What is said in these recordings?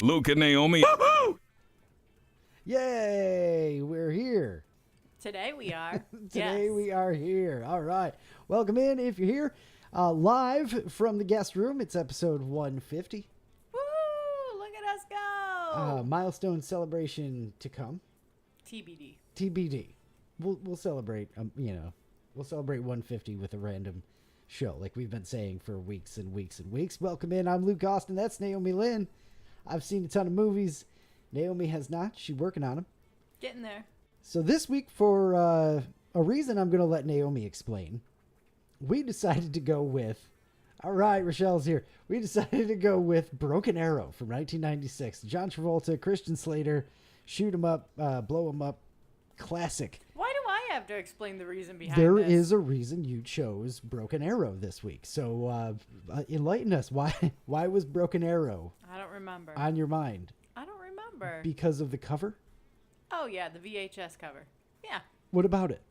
hosts, Luke and Naomi. Woo-hoo! Yay! We're here. Today we are. Today Yes. we are here. All right. Welcome in if you're here. Live from the guest room. It's episode 150. Woo! Look at us go. Milestone celebration to come. TBD. TBD. We'll celebrate, we'll celebrate 150 with a random show like we've been saying for weeks and weeks and weeks. Welcome in. I'm Luke Austin. That's Naomi Lynn. I've seen a ton of movies. Naomi has not. She's working on them. Getting there. So this week, for a reason I'm going to let Naomi explain, we decided to go with, all right, Rochelle's here. We decided to go with Broken Arrow from 1996. John Travolta, Christian Slater, shoot 'em up, blow 'em up, classic. Why do I have to explain the reason behind There this? is a reason you chose Broken Arrow this week. So enlighten us. Why was Broken Arrow I don't remember. on your mind? I don't remember. Because of the cover? Oh, yeah, the VHS cover. Yeah. What about it?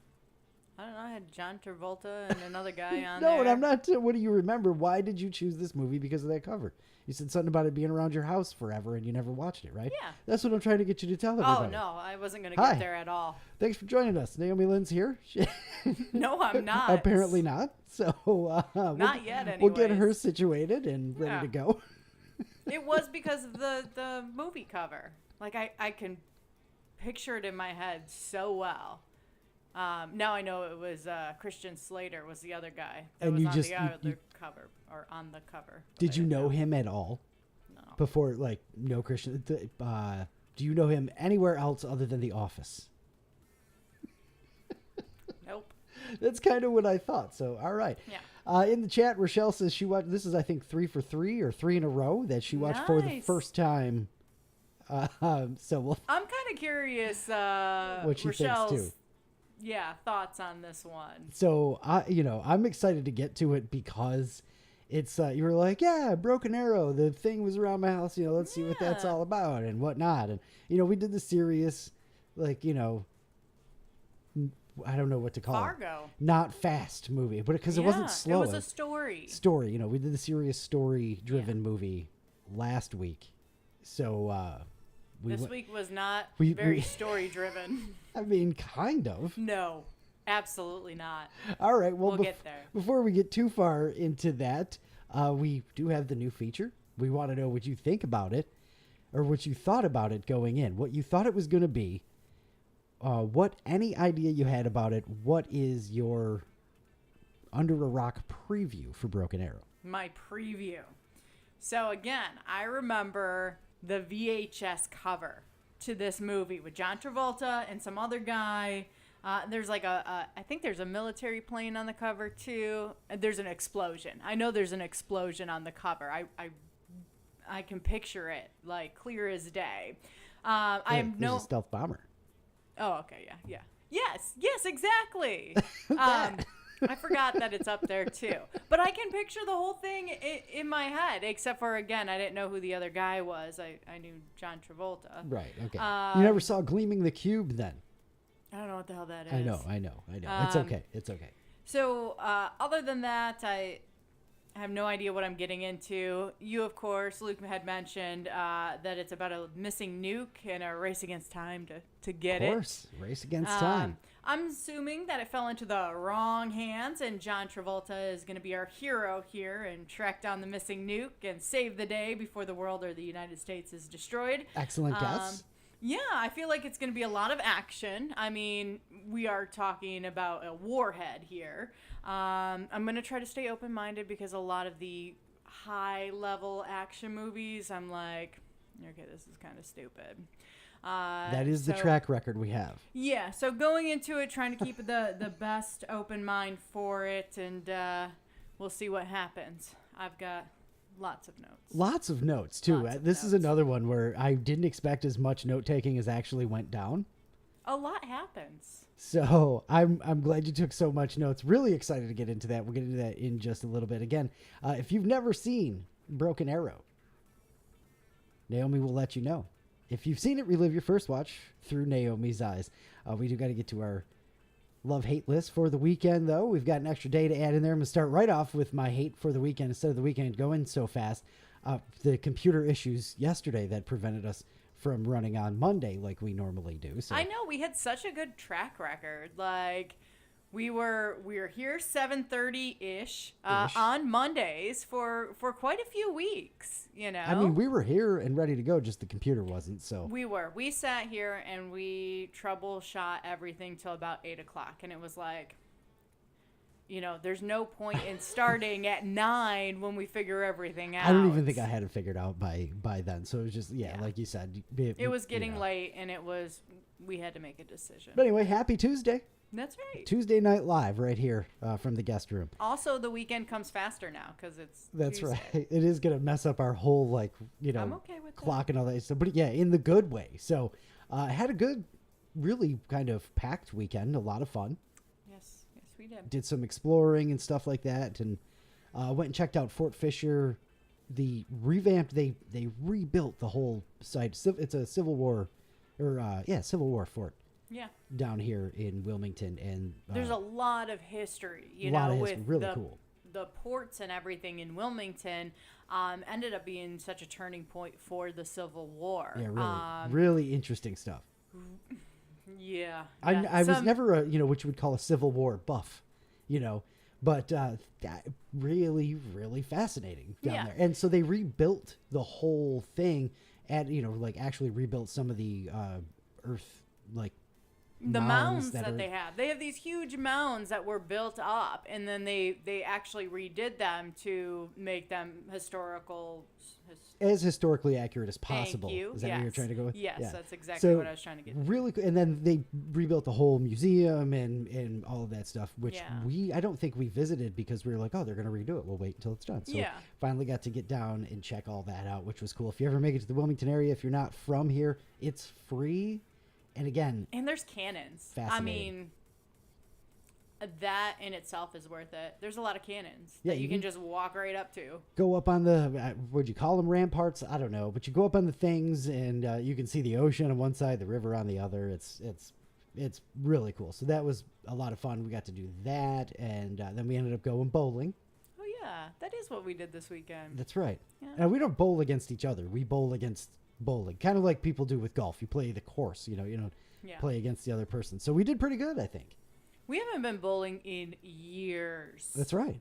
I don't know. I had John Travolta and another guy on No, there. and I'm not. What do you remember? Why did you choose this movie because of that cover? You said something about it being around your house forever, and you never watched it, right? Yeah. That's what I'm trying to get you to tell everybody. Oh, no. I wasn't going to Hi. get there at all. Thanks for joining us. Naomi Lynn's here. No, I'm not. Apparently not. So Not yet, We'll get her anyways. situated and ready Yeah. to go. It was because of the movie cover. Like, I can picture it in my head so well. Now I know it was Christian Slater was the other guy that And was you on just- the you- other cover, or on the cover. but Did I you didn't know him at all No. before? Like, no Christian. Do you know him anywhere else other than The Office? Nope. That's kind of what I thought. So, all right. Yeah. In the chat, Rochelle says she watched. This is, I think, 3 for 3 or 3 in a row that she watched for the Nice. first time. So we'll. I'm kind of curious What she thinks, Rochelle's too. thoughts on this one. So I'm excited to get to it because it's. You were like, yeah, Broken Arrow. The thing was around my house. Let's see what that's Yeah. all about and whatnot. And we did the serious, like I don't know what to call it. Fargo. Not fast movie, but because it wasn't slow. It was a story. Story. We did the serious story-driven movie last week. So This week was not we- very story driven. I mean, kind of. No, absolutely not. All right. Well, We'll get there. Before we get too far into that, we do have the new feature. We want to know what you think about it, or what you thought about it going in, what you thought it was going to be, any idea you had about it. What is your under a rock preview for Broken Arrow? My preview. So again, I remember the VHS cover to this movie with John Travolta and some other guy. There's like I think there's a military plane on the cover too. And there's an explosion. I know there's an explosion on the cover. I can picture it like clear as day. I have There's no. a stealth bomber. Oh, okay, yeah. Yes, exactly. I forgot that it's up there too. But I can picture the whole thing in my head, except for, again, I didn't know who the other guy was. I knew John Travolta. Right. Okay. You never saw Gleaming the Cube then? I don't know what the hell that is. I know. It's okay. It's okay. So, other than that, I have no idea what I'm getting into. You, of course, Luke had mentioned that it's about a missing nuke and a race against time to get it. Of course. Race against time. I'm assuming that it fell into the wrong hands, and John Travolta is going to be our hero here and track down the missing nuke and save the day before the world or the United States is destroyed. Excellent guess. Yeah, I feel like it's going to be a lot of action. I mean, we are talking about a warhead here. I'm going to try to stay open-minded because a lot of the high-level action movies, I'm like, okay, this is kind of stupid. That is the track record we have. Yeah, so going into it, trying to keep the best open mind for it, and we'll see what happens. I've got lots of notes. Lots of notes, too. This is another one where I didn't expect as much note-taking as actually went down. A lot happens. So I'm glad you took so much notes. Really excited to get into that. We'll get into that in just a little bit. Again, if you've never seen Broken Arrow, Naomi will let you know. If you've seen it, relive your first watch through Naomi's eyes. We do got to get to our love-hate list for the weekend, though. We've got an extra day to add in there. I'm going to start right off with my hate for the weekend instead of the weekend going so fast. the computer issues yesterday that prevented us from running on Monday like we normally do. So I know we had such a good track record. Like we were here 7:30-ish on Mondays for quite a few weeks, you know. I mean, we were here and ready to go, just the computer wasn't. So we sat here and we troubleshot everything till about 8:00, and it was like, you know, there's no point in starting at 9 when we figure everything out. I don't even think I had it figured out by then. So it was just, like you said. It was getting late, and we had to make a decision. But anyway, happy Tuesday. That's right. Tuesday Night Live right here from the guest room. Also, the weekend comes faster now because it's That's Tuesday. right. It is going to mess up our whole, I'm okay with clock and all that stuff. But yeah, in the good way. So I had a good, really kind of packed weekend. A lot of fun. Yes, we did. Did some exploring and stuff like that. And went and checked out Fort Fisher. The revamped, they rebuilt the whole site. It's a Civil War, Civil War fort. Yeah. Down here in Wilmington, and there's a lot of history, with really cool. The ports and everything in Wilmington ended up being such a turning point for the Civil War. Yeah, really interesting stuff. Yeah. I was never a what you would call a Civil War buff, but that really, really fascinating down there. And so they rebuilt the whole thing, and actually rebuilt some of the earth the mounds that they have. They have these huge mounds that were built up, and then they actually redid them to make them as historically accurate as possible. Thank you. Is that what you're trying to go with? Yes, that's exactly what I was trying to get to. Really cool. And then they rebuilt the whole museum and all of that stuff, which I don't think we visited because we were like, oh, they're going to redo it. We'll wait until it's done. So finally got to get down and check all that out, which was cool. If you ever make it to the Wilmington area, if you're not from here, it's free. And again, there's cannons. I mean, that in itself is worth it. There's a lot of cannons that you can just walk right up to. Go up on the, would you call them ramparts? I don't know. But you go up on the things, and you can see the ocean on one side, the river on the other. It's really cool. So that was a lot of fun. We got to do that, and then we ended up going bowling. Oh, yeah. That is what we did this weekend. That's right. Yeah. And we don't bowl against each other. We bowl against bowling, kind of like people do with golf. You play the course, you don't play against the other person. So we did pretty good, I think. We haven't been bowling in years. That's right.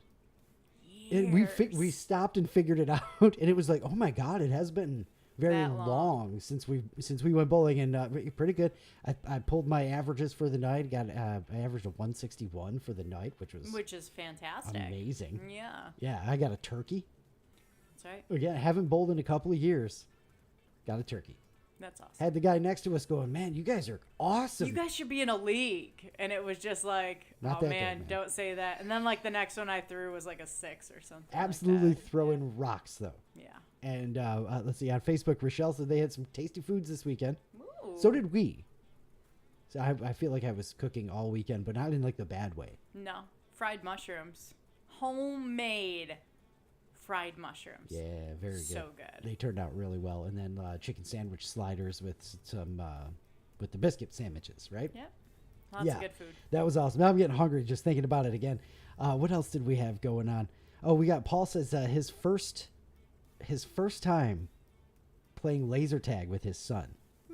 Years. We stopped and figured it out, and it was like, oh my god, it has been very long since we went bowling, and pretty good. I pulled my averages for the night. Got I averaged a 161 for the night, which is fantastic, amazing. Yeah. I got a turkey. That's right. Again, haven't bowled in a couple of years. Got a turkey. That's awesome. Had the guy next to us going, man, you guys are awesome. You guys should be in a league. And it was just like, man, don't say that. And then the next one I threw was like a 6 or something. Absolutely throwing rocks, though. Yeah. And let's see, on Facebook, Rochelle said they had some tasty foods this weekend. Ooh. So did we. So I feel like I was cooking all weekend, but not in the bad way. No. Fried mushrooms. Homemade fried mushrooms. Yeah, very good. So good. They turned out really well. And then chicken sandwich sliders with some with the biscuit sandwiches, right? Yep. Lots of good food. That was awesome. Now I'm getting hungry just thinking about it again. What else did we have going on? Oh, we got Paul says his first time playing laser tag with his son.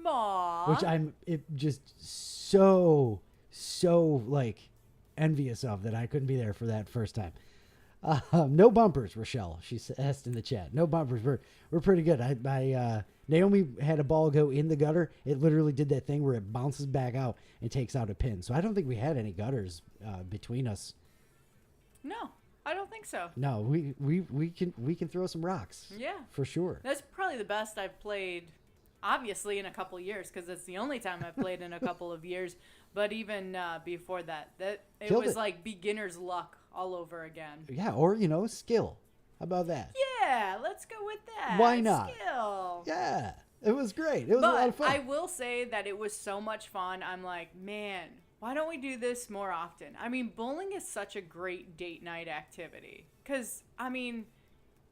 Aww. Which I'm just so envious of that I couldn't be there for that first time. No bumpers, Rochelle. She asked in the chat. No bumpers. We're pretty good. Naomi had a ball go in the gutter. It literally did that thing where it bounces back out and takes out a pin. So I don't think we had any gutters between us. No, I don't think so. No, we can throw some rocks. Yeah, for sure. That's probably the best I've played. Obviously, in a couple of years, because it's the only time I've played in a couple of years. But even before that it was like beginner's luck all over again. Yeah, or skill. How about that? Yeah, let's go with that. Why not? Skill. Yeah, it was great. It was a lot of fun. I will say that it was so much fun. I'm like, man, why don't we do this more often? I mean, bowling is such a great date night activity. Because, I mean,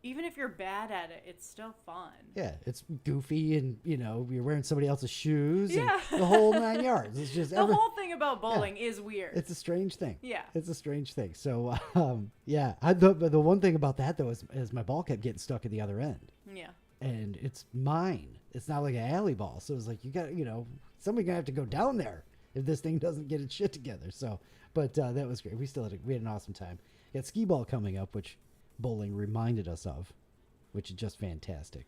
even if you're bad at it, it's still fun. Yeah, it's goofy, and you're wearing somebody else's shoes, and the whole 9 yards. It's just the whole thing about bowling is weird. It's a strange thing. Yeah, it's a strange thing. So, the one thing about that though is my ball kept getting stuck at the other end. and it's mine. It's not like an alley ball. So it's like, you got, somebody gonna have to go down there if this thing doesn't get its shit together. So, but that was great. We had an awesome time. We had skee ball coming up, which bowling reminded us of, which is just fantastic.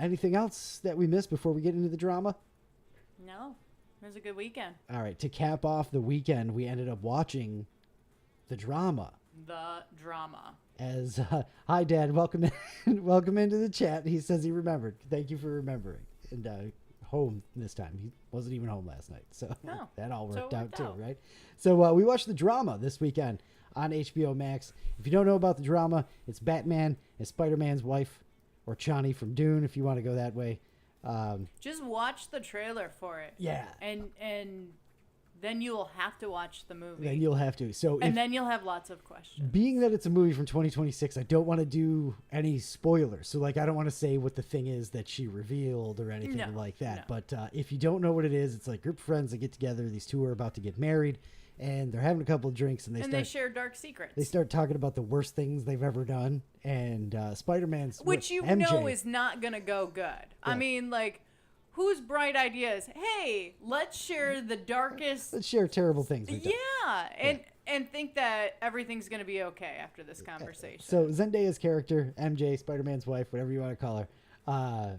Anything else that we missed before we get into the drama? No, it was a good weekend. All right. To cap off the weekend, we ended up watching the drama. As hi, Dad, welcome welcome into the chat. He says he remembered. Thank you for remembering. And home this time. He wasn't even home last night, so that all worked out too, right? So we watched the drama this weekend on HBO Max. If you don't know about the drama, it's Batman and Spider-Man's wife, or Chani from Dune, if you want to go that way. Just watch the trailer for it. Yeah, and then you'll have to watch the movie. Then you'll have to. Then you'll have lots of questions. Being that it's a movie from 2026, I don't want to do any spoilers. So, I don't want to say what the thing is that she revealed or anything like that. No. But if you don't know what it is, it's like group of friends that get together. These two are about to get married, and they're having a couple of drinks, and they share dark secrets. They start talking about the worst things they've ever done, and Spider-Man's which MJ, is not gonna go good. Yeah. I mean, whose bright idea is, hey, let's share the darkest... Let's share terrible things. And think that everything's going to be okay after this conversation. So Zendaya's character, MJ, Spider-Man's wife, whatever you want to call her...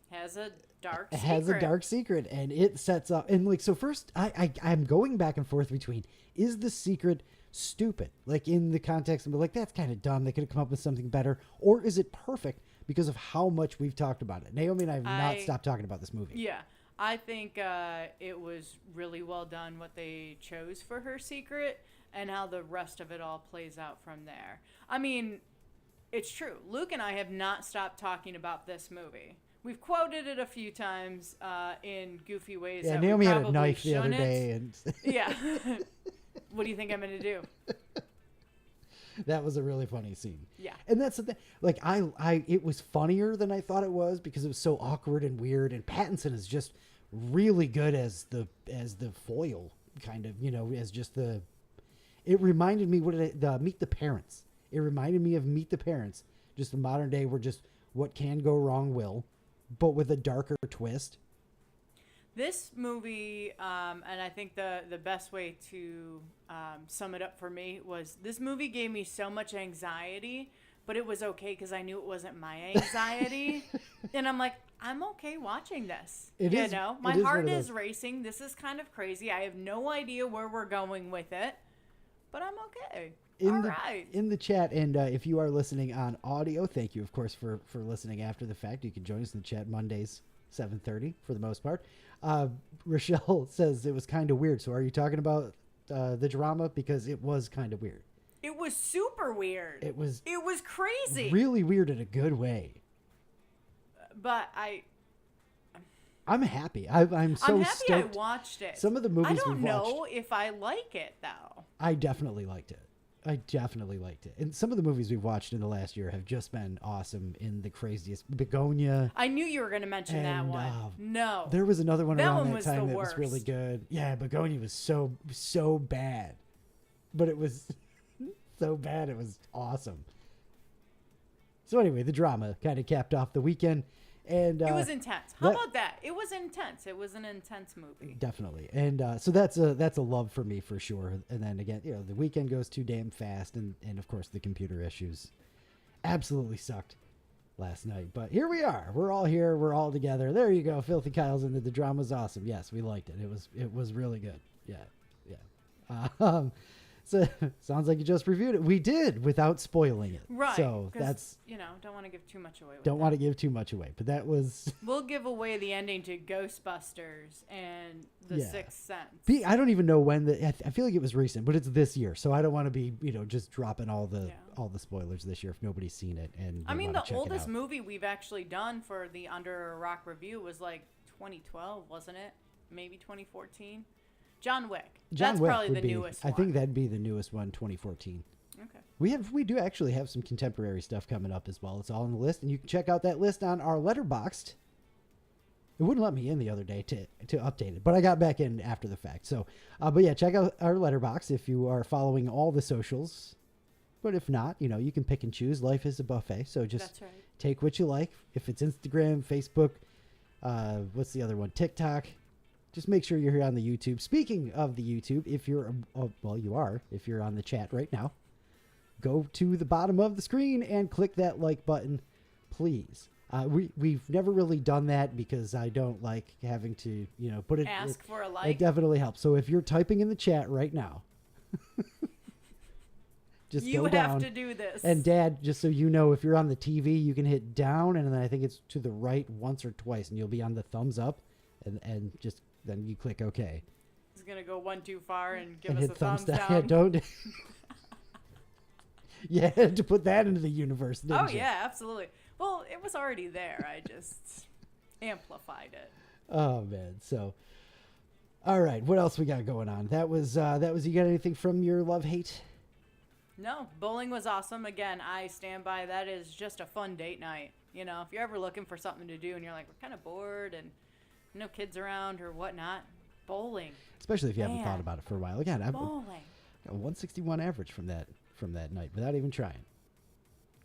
has a dark secret. Has a dark secret, and it sets up... And, so first, I'm going back and forth between, is the secret stupid? In the context of, that's kind of dumb, they could have come up with something better. Or is it perfect? Because of how much we've talked about it. Naomi and I have not stopped talking about this movie. Yeah. I think it was really well done what they chose for her secret and how the rest of it all plays out from there. I mean, it's true. Luke and I have not stopped talking about this movie. We've quoted it a few times in goofy ways. Yeah, that Naomi we had a knife the other shouldn't. day. And yeah. What do you think I'm going to do? That was a really funny scene. Yeah. And that's the thing. It was funnier than I thought it was because it was so awkward and weird. And Pattinson is just really good as the foil, kind of, as just the... It reminded me, Meet the Parents. It reminded me of Meet the Parents. Just the modern day where just what can go wrong will, but with a darker twist. This movie, and I think the best way to sum it up for me was this movie gave me so much anxiety, but it was okay because I knew it wasn't my anxiety. And I'm like, I'm okay watching this. My heart is racing. This is kind of crazy. I have no idea where we're going with it, but I'm okay. In the chat, and if you are listening on audio, thank you, of course, for listening after the fact. You can join us in the chat Mondays, 7:30 for the most part. Rochelle says it was kind of weird. So are you talking about the drama? Because it was kind of weird. It was super weird. It was crazy. Really weird in a good way. But I'm happy. I'm so happy stoked. I watched it. Some of the movies I don't we've know watched, if I like it, though. I definitely liked it. And some of the movies we've watched in the last year have just been awesome in the craziest. Begonia. I knew you were going to mention that one. No. There was another one around that was time that was really good. Yeah, Begonia was so bad. But it was so bad it was awesome. So anyway, the drama kind of capped off the weekend. And it was intense. How about that? It was intense. It was an intense movie. Definitely. And so that's a love for me for sure. And then again, the weekend goes too damn fast, and of course the computer issues absolutely sucked last night. But here we are. We're all here. We're all together. There you go. Filthy Kyle's in the drama's awesome. Yes, we liked it. It was really good. Yeah. So sounds like you just reviewed it. We did without spoiling it. Right. So that's, don't want to give too much away. Don't want to give too much away, but that was. We'll give away the ending to Ghostbusters and The Sixth Sense. I don't even know when I feel like it was recent, but it's this year. So I don't want to be, just dropping all the spoilers this year if nobody's seen it. And I mean, the oldest movie we've actually done for the Under a Rock review was 2012, wasn't it? Maybe 2014. John Wick. That's probably the newest one. I think that'd be the newest one, 2014. Okay. We do actually have some contemporary stuff coming up as well. It's all on the list, and you can check out that list on our Letterboxd. It wouldn't let me in the other day to update it, but I got back in after the fact. So, but yeah, check out our Letterboxd if you are following all the socials But if not, you can pick and choose. Life is a buffet, so just That's right. take what you like. If it's Instagram, Facebook, what's the other one? TikTok. Just make sure you're here on the YouTube. Speaking of the YouTube, if you're, you are, if you're on the chat right now, go to the bottom of the screen and click that like button, please. We've never really done that because I don't like having to, put it. Ask for a like. It definitely helps. So if you're typing in the chat right now, just you go down. have to do this. And Dad, just so you know, if you're on the TV, you can hit down, and then I think it's to the right once or twice, and you'll be on the thumbs up, and just then you click OK. He's gonna go one too far and give And us hit a thumbs down. Yeah, don't. You had to put that into the universe, didn't you? Yeah, absolutely. Well, it was already there. I just amplified it. Oh man. So, all right, what else we got going on? That was. You got anything from your love hate? No, bowling was awesome. Again, I stand by that is just a fun date night. If you're ever looking for something to do and you're like, we're kind of bored and no kids around or whatnot, bowling. Especially if you haven't thought about it for a while. Again, bowling. Got a 161 average from that night without even trying.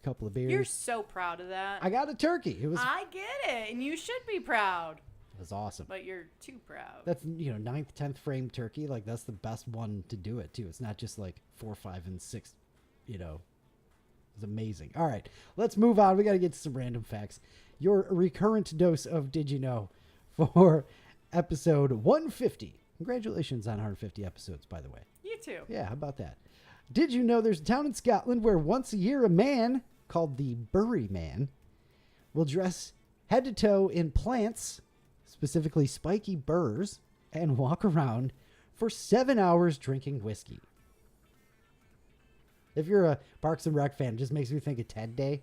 A couple of beers. You're so proud of that. I got a turkey. I get it, and you should be proud. It was awesome. But you're too proud. That's 9th, 10th frame turkey. Like that's the best one to do it too. It's not just like 4, 5, and 6. It's amazing. All right, let's move on. We got to get to some random facts. Your recurrent dose of Did You Know for episode 150. Congratulations on 150 episodes, by the way. You too. Yeah, how about that? Did you know there's a town in Scotland where once a year a man called the Bury Man will dress head to toe in plants, specifically spiky burrs, and walk around for 7 hours drinking whiskey? If you're a Parks and Rec fan, it just makes me think of Ted Day,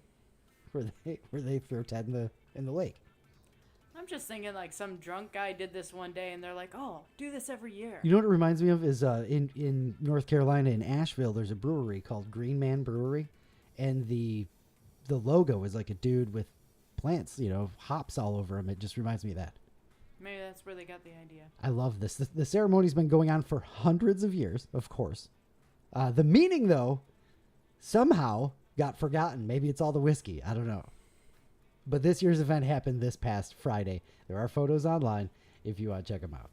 where they throw Ted in the lake. I'm just thinking like some drunk guy did this one day, and they're like, "Oh, do this every year." You know what it reminds me of is in North Carolina, in Asheville, there's a brewery called Green Man Brewery, and the logo is like a dude with plants, hops all over him. It just reminds me of that. Maybe that's where they got the idea. I love this. The ceremony's been going on for hundreds of years, of course. The meaning, though, somehow got forgotten. Maybe it's all the whiskey. I don't know. But this year's event happened this past Friday. There are photos online if you want to check them out.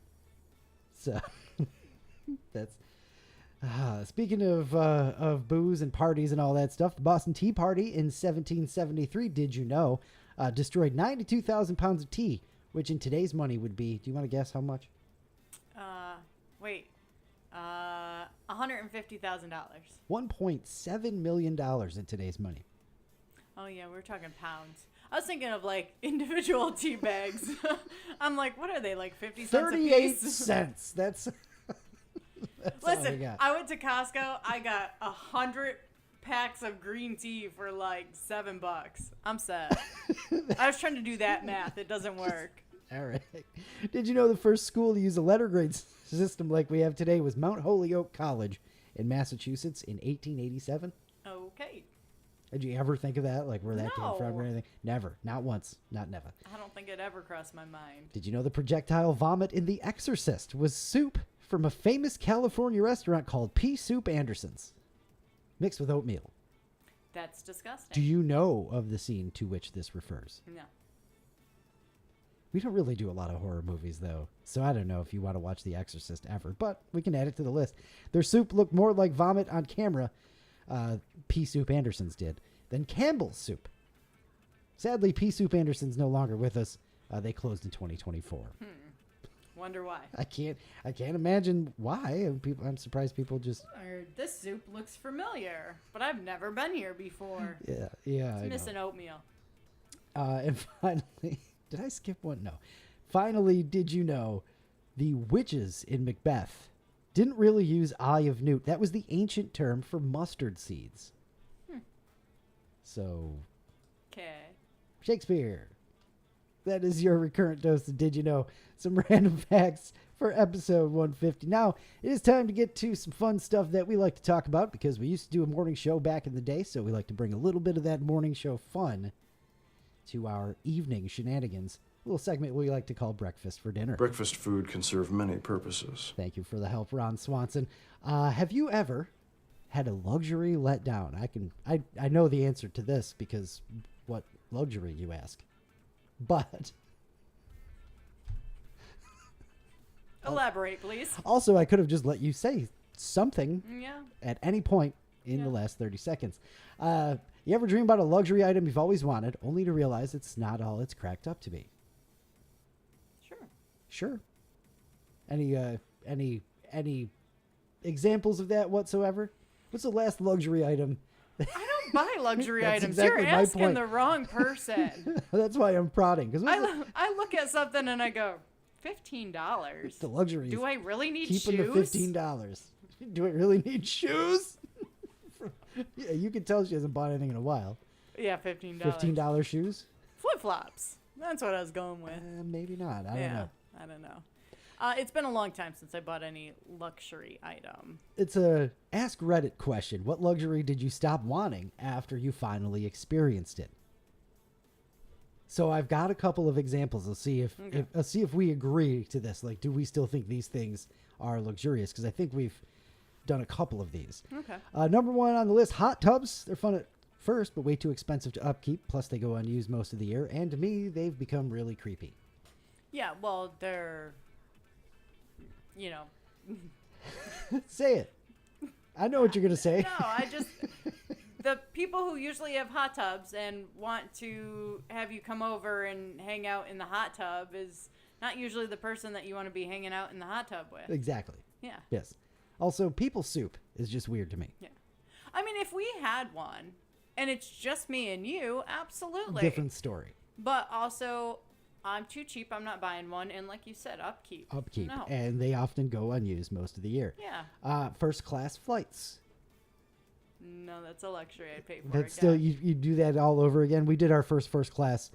So that's speaking of booze and parties and all that stuff. The Boston Tea Party in 1773, did you know, destroyed 92,000 pounds of tea, which in today's money would be. Do you want to guess how much? $150,000. $1.7 million in today's money. Oh yeah, we're talking pounds. I was thinking of like individual tea bags. I'm like, what are they, like 50 cents a 38 piece? cents. That's all I Listen, got. I went to Costco. I got 100 packs of green tea for like $7. I'm set. I was trying to do that math. It doesn't work. All right. Did you know the first school to use a letter grade system like we have today was Mount Holyoke College in Massachusetts in 1887? Okay. Did you ever think of that, like where that came from or No. anything? Never. Not once. Not never. I don't think it ever crossed my mind. Did you know the projectile vomit in The Exorcist was soup from a famous California restaurant called Pea Soup Anderson's, mixed with oatmeal? That's disgusting. Do you know of the scene to which this refers? No. We don't really do a lot of horror movies, though, so I don't know if you want to watch The Exorcist ever, but we can add it to the list. Their soup looked more like vomit on camera, Pea Soup Anderson's did, than Campbell's soup. Sadly, Pea Soup Anderson's no longer with us. They closed in 2024. Wonder why. I can't imagine why. I'm surprised people just. This soup looks familiar, but I've never been here before. Yeah. It's missing oatmeal. And finally, did I skip one? No. Finally, did you know the witches in Macbeth didn't really use eye of newt? That was the ancient term for mustard seeds. So, Okay. Shakespeare. That is your recurrent dose of Did You Know? Some random facts for episode 150. Now, it is time to get to some fun stuff that we like to talk about because we used to do a morning show back in the day, so we like to bring a little bit of that morning show fun to our evening shenanigans. A little segment we like to call Breakfast for Dinner. Breakfast food can serve many purposes. Thank you for the help, Ron Swanson. Have you ever had a luxury letdown? I know the answer to this because what luxury, you ask? But elaborate, please. also, I could have just let you say something Yeah. at any point in the last 30 seconds. You ever dream about a luxury item you've always wanted, only to realize it's not all it's cracked up to be? Sure. Sure. Any examples of that whatsoever? What's the last luxury item? I don't buy luxury That's items. exactly You're my asking point. the wrong person. That's why I'm prodding. Because I look at something and I go, $15. the luxury. Do I really need keeping shoes? the $15? Do I really need shoes? Yeah, you can tell she hasn't bought anything in a while. Yeah, $15. $15 shoes? Flip flops. That's what I was going with. Maybe not. I don't know. I don't know. It's been a long time since I bought any luxury item. It's a Ask Reddit question. What luxury did you stop wanting after you finally experienced it? So I've got a couple of examples. Let's see if we agree to this. Like, do we still think these things are luxurious? Because I think we've done a couple of these. Okay. Number one on the list, hot tubs. They're fun at first, but way too expensive to upkeep. Plus, they go unused most of the year. And to me, they've become really creepy. Yeah, well, they're, you know. Say it. I know what you're going to say. No, the people who usually have hot tubs and want to have you come over and hang out in the hot tub is not usually the person that you want to be hanging out in the hot tub with. Exactly. Yeah. Yes. Also, people soup is just weird to me. Yeah. I mean, if we had one and it's just me and you, absolutely. Different story. But also, I'm too cheap. I'm not buying one. And like you said, upkeep. No. And they often go unused most of the year. Yeah. First class flights. No, that's a luxury I'd pay for. That's still, you do that all over again. We did our first class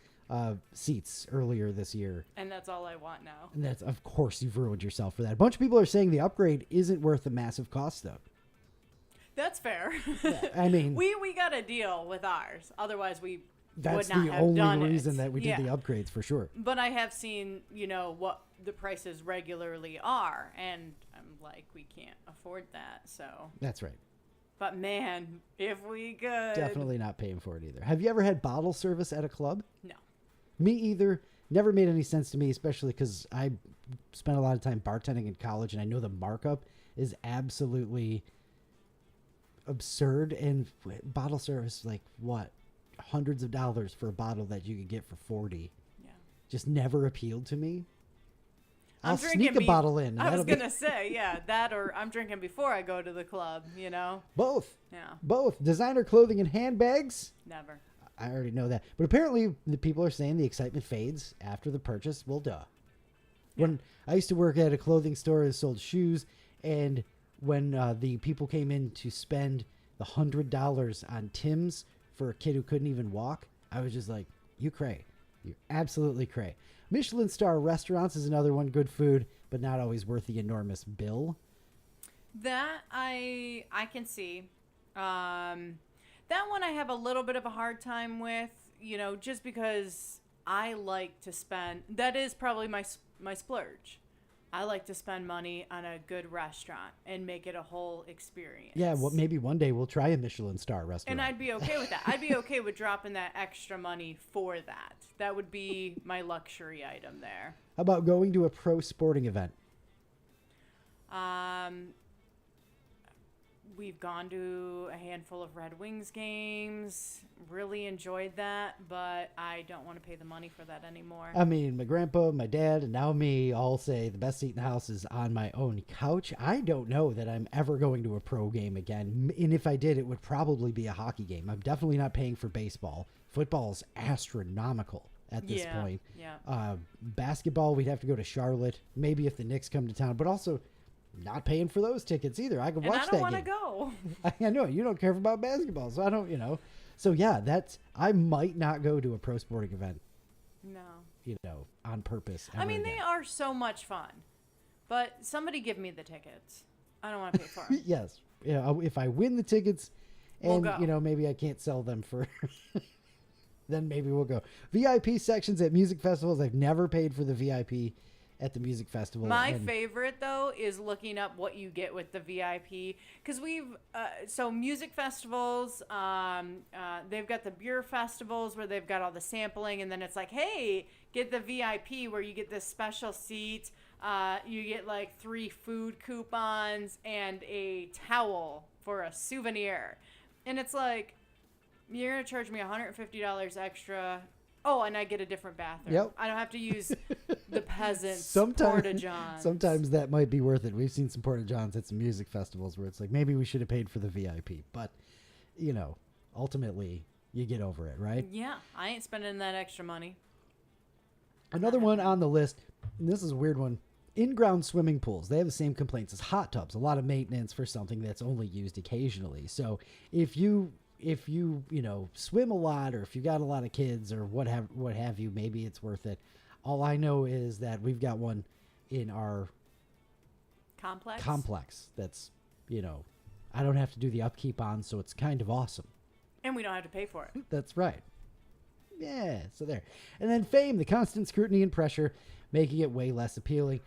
seats earlier this year. And that's all I want now. And that's, of course, you've ruined yourself for that. A bunch of people are saying the upgrade isn't worth the massive cost, though. That's fair. Yeah, I mean, we got a deal with ours. Otherwise, we that's would not the have only done reason it. that we did the upgrades, for sure. But I have seen, what the prices regularly are, and I'm like, we can't afford that. So That's right. But man, if we could. Definitely not paying for it either. Have you ever had bottle service at a club? No. Me either. Never made any sense to me, especially because I spent a lot of time bartending in college, and I know the markup is absolutely absurd. And bottle service, like what, hundreds of dollars for a bottle that you could get for $40. Yeah. Just never appealed to me. I'll drinking sneak a bottle in. I was gonna say, yeah, that or I'm drinking before I go to the club. Both. Yeah. Both. Designer clothing and handbags. Never. I already know that. But apparently the people are saying the excitement fades after the purchase. Well, duh. Yeah. When I used to work at a clothing store that sold shoes, and when the people came in to spend the $100 on Tim's for a kid who couldn't even walk, I was just like, you cray. You're absolutely cray. Michelin star restaurants is another one. Good food, but not always worth the enormous bill. That I can see. That one I have a little bit of a hard time with, just because I like to spend. That is probably my splurge. I like to spend money on a good restaurant and make it a whole experience. Yeah, well, maybe one day we'll try a Michelin star restaurant. And I'd be okay with that. I'd be okay with dropping that extra money for that. That would be my luxury item there. How about going to a pro sporting event? We've gone to a handful of Red Wings games. Really enjoyed that, but I don't want to pay the money for that anymore. I mean, my grandpa, my dad, and now me all say the best seat in the house is on my own couch. I don't know that I'm ever going to a pro game again. And if I did, it would probably be a hockey game. I'm definitely not paying for baseball. Football's astronomical at this point. Yeah. Basketball, we'd have to go to Charlotte. Maybe if the Knicks come to town, but also not paying for those tickets either. I could watch that game. And I don't want to go. I know you don't care about basketball, so I don't, So yeah, I might not go to a pro sporting event. No. On purpose. I mean, they are so much fun, but somebody give me the tickets. I don't want to pay for them. Yes. If I win the tickets and, We'll go. Maybe I can't sell them for, then maybe we'll go. VIP sections at music festivals. I've never paid for the VIP at the music festival. My favorite, though, is looking up what you get with the VIP. Because so music festivals, they've got the beer festivals where they've got all the sampling. And then it's like, hey, get the VIP where you get this special seat. You get like 3 food coupons and a towel for a souvenir. And it's like, you're going to charge me $150 extra. Oh, and I get a different bathroom. Yep. I don't have to use the peasants' Sometimes, porta-johns. sometimes that might be worth it. We've seen some porta-johns at some music festivals where it's like, maybe we should have paid for the VIP. But, ultimately, you get over it, right? Yeah, I ain't spending that extra money. Another one on the list, and this is a weird one, in-ground swimming pools. They have the same complaints as hot tubs. A lot of maintenance for something that's only used occasionally. So if you swim a lot, or if you got a lot of kids or what have you, maybe it's worth it. All I know is that we've got one in our complex that's, I don't have to do the upkeep on, so it's kind of awesome. And we don't have to pay for it. That's right. Yeah, so there. And then fame, the constant scrutiny and pressure, making it way less appealing.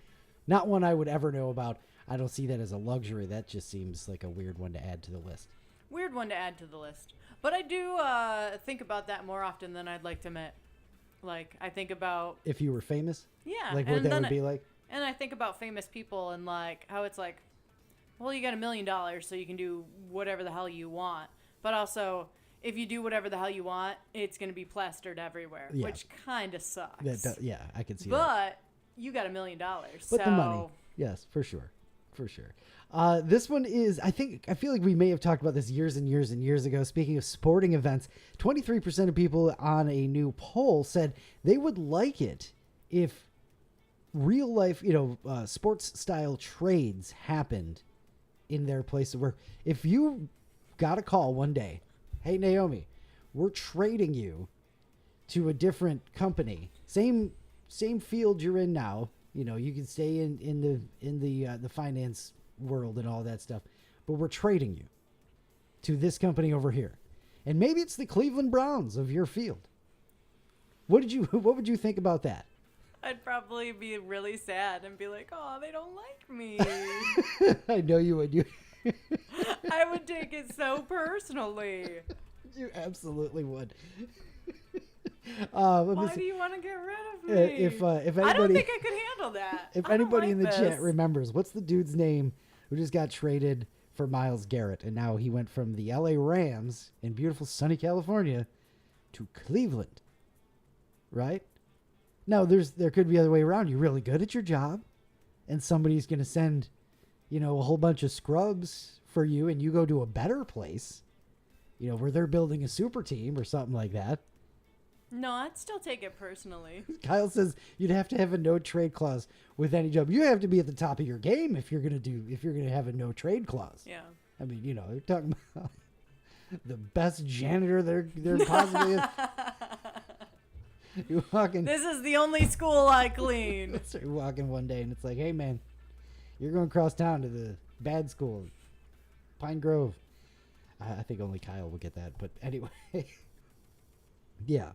Not one I would ever know about. I don't see that as a luxury. That just seems like a weird one to add to the list. Weird one to add to the list. But I do think about that more often than I'd like to admit. Like, I think about... If you were famous? Yeah. Like, what that would be like? And I think about famous people and, like, how it's like, well, you got $1 million, so you can do whatever the hell you want. But also, if you do whatever the hell you want, it's going to be plastered everywhere, which kind of sucks. Yeah, I can see that. But you got $1 million. But the money. Yes, for sure. For sure. This one is, I feel like we may have talked about this years and years and years ago. Speaking of sporting events, 23% of people on a new poll said they would like it if real life, sports style trades happened in their place of work. If you got a call one day, hey, Naomi, we're trading you to a different company, same field you're in now. You can stay in the finance world and all that stuff, but we're trading you to this company over here, and maybe it's the Cleveland Browns of your field. What would you think about that? I'd probably be really sad and be like, "Oh, they don't like me." I know you would. I would take it so personally. You absolutely would. Why do you want to get rid of me? If anybody, I don't think I could handle that. If anybody in the chat remembers, what's the dude's name who just got traded for Myles Garrett, and now he went from the LA Rams in beautiful sunny California to Cleveland, right? Now there could be the other way around. You're really good at your job, and somebody's going to send, a whole bunch of scrubs for you, and you go to a better place, where they're building a super team or something like that. No, I'd still take it personally. Kyle says you'd have to have a no trade clause with any job. You have to be at the top of your game if you're gonna have a no trade clause. Yeah. I mean, they're talking about the best janitor there possibly is. You're walking. This is the only school I clean. So you're walking one day and it's like, hey man, you're going across town to the bad school, Pine Grove. I think only Kyle will get that, but anyway. Yeah.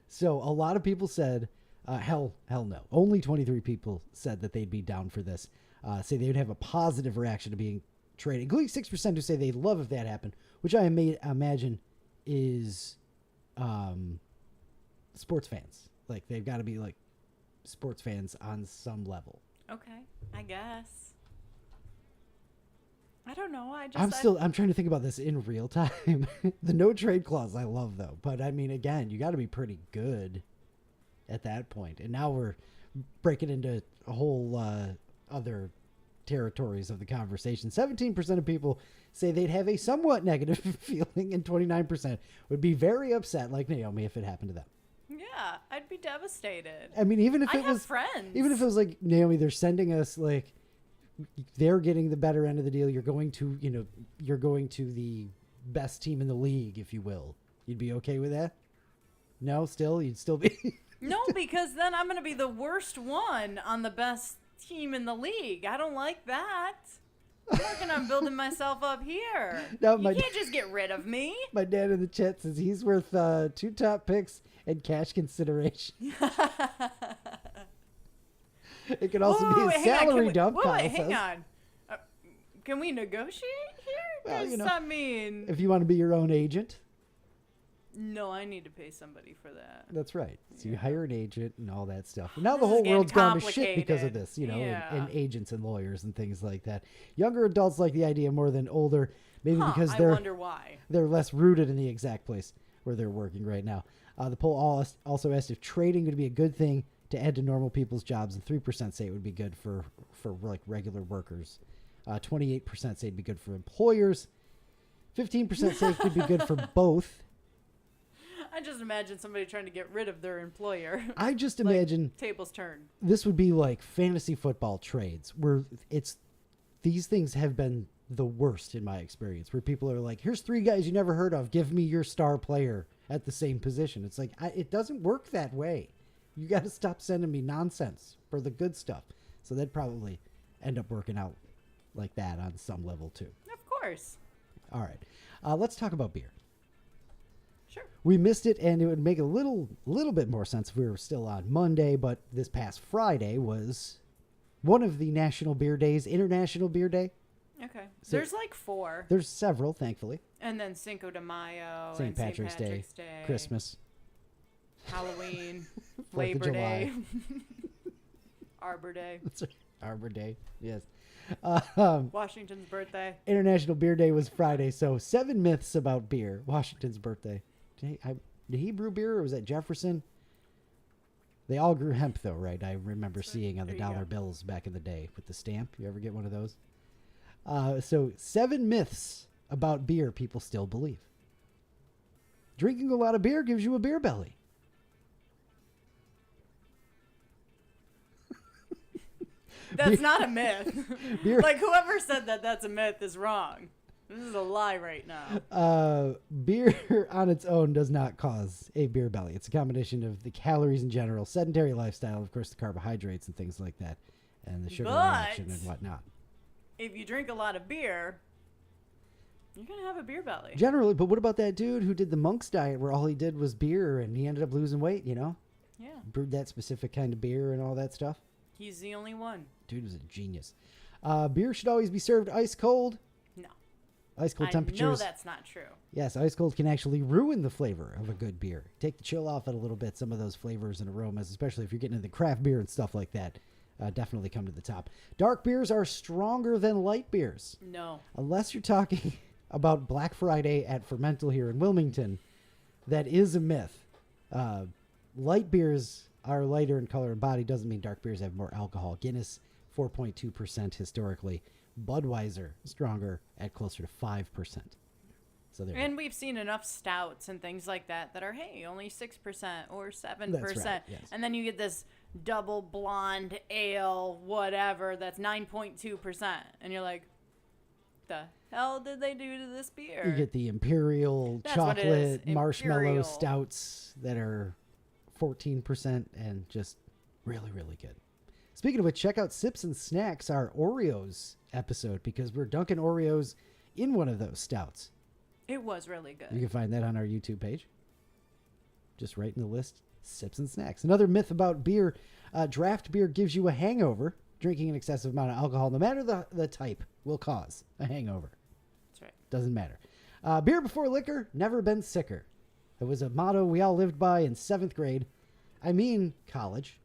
So a lot of people said, hell no. Only 23 people said that they'd be down for this. Say they would have a positive reaction to being traded, including 6% who say they'd love if that happened, which I imagine is sports fans. Like, they've got to be like sports fans on some level. Okay, I guess. I don't know. I'm trying to think about this in real time. The no trade clause I love though, but I mean, again, you got to be pretty good at that point. And now we're breaking into a whole other territories of the conversation. 17% of people say they'd have a somewhat negative feeling, and 29% would be very upset, like Naomi, if it happened to them. Yeah, I'd be devastated. I mean, even if I have friends. Even if it was like, Naomi, they're sending us like, they're getting the better end of the deal. You're going to the best team in the league, if you will. You'd be okay with that? No, you'd still be. No, because then I'm going to be the worst one on the best team in the league. I don't like that. I'm working on building myself up here. No, you can't just get rid of me. My dad in the chat says he's worth 2 top picks and cash consideration. It could also be a salary dump. Wait, hang on. Can we negotiate here? Well, you know, I mean, if you want to be your own agent. No, I need to pay somebody for that. That's right. So Yeah. you hire an agent and all that stuff. And now the This is whole getting world's gone to shit because of complicated. this, you know, Yeah. and agents and lawyers and things like that. Younger adults like the idea more than older, maybe because I they're wonder why. they're less rooted in the exact place where they're working right now. The poll also asked if trading would be a good thing to add to normal people's jobs, and 3% say it would be good for like regular workers. 28% say it'd be good for employers. 15% say it could be good for both. I just imagine somebody trying to get rid of their employer. I just Like, imagine tables turn. this would be like fantasy football trades where these things have been the worst in my experience, where people are like, here's 3 guys you never heard of. Give me your star player at the same position. It's like, it doesn't work that way. You got to stop sending me nonsense for the good stuff. So they'd probably end up working out like that on some level too. Of course. All right. Let's talk about beer. Sure. We missed it, and it would make a little bit more sense if we were still on Monday, but this past Friday was one of the National Beer Days, International Beer Day. Okay. So- There's like 4. There's several, thankfully. And then Cinco de Mayo. St. and Patrick's Day, Christmas. Halloween. 4th of Labor July. Day. Arbor Day. That's right. Arbor Day, yes. Washington's birthday. International Beer Day was Friday, so 7 myths about beer. Washington's birthday. Did he brew beer, or was that Jefferson? They all grew hemp, though, right? I remember seeing on the There you dollar go. bills back in the day with the stamp. You ever get one of those? So 7 myths about beer people still believe. Drinking a lot of beer gives you a beer belly. That's not a myth. Beer- Like, whoever said that that's a myth is wrong. This is a lie right now. Beer on its own does not cause a beer belly. It's a combination of the calories in general, sedentary lifestyle, of course, the carbohydrates and things like that, and the sugar reaction and whatnot. If you drink a lot of beer, you're going to have a beer belly. Generally, but what about that dude who did the monk's diet where all he did was beer and he ended up losing weight, you know? Yeah. Brewed that specific kind of beer and all that stuff. He's the only one. Dude was a genius. Beer should always be served ice cold. No. Ice cold I temperatures. know that's not true. Yes, ice cold can actually ruin the flavor of a good beer. Take the chill off it a little bit, some of those flavors and aromas, especially if you're getting into craft beer and stuff like that. Definitely come to the top. Dark beers are stronger than light beers. No. Unless you're talking about Black Friday at Fermental here in Wilmington, that is a myth. Light beers are lighter in color and body. Doesn't mean dark beers have more alcohol. Guinness, 4.2% historically. Budweiser, stronger at closer to 5%. So there. And we've seen enough stouts and things like that that are, hey, only 6% or 7%. That's right, yes. And then you get this double blonde ale, whatever, that's 9.2%. And you're like, the hell did they do to this beer? You get the Imperial That's what it is, chocolate marshmallow Imperial. stouts that are 14% and just really, really good. Speaking of which, check out Sips and Snacks, our Oreos episode, because we're dunking Oreos in one of those stouts. It was really You good. can find that on our YouTube page. Just right in the list, Sips and Snacks. Another myth about beer, draft beer gives you a hangover. Drinking an excessive amount of alcohol, no matter the type, will cause a hangover. That's right. Doesn't matter. Beer before liquor, never been sicker. It was a motto we all lived by in 7th grade. I mean, college.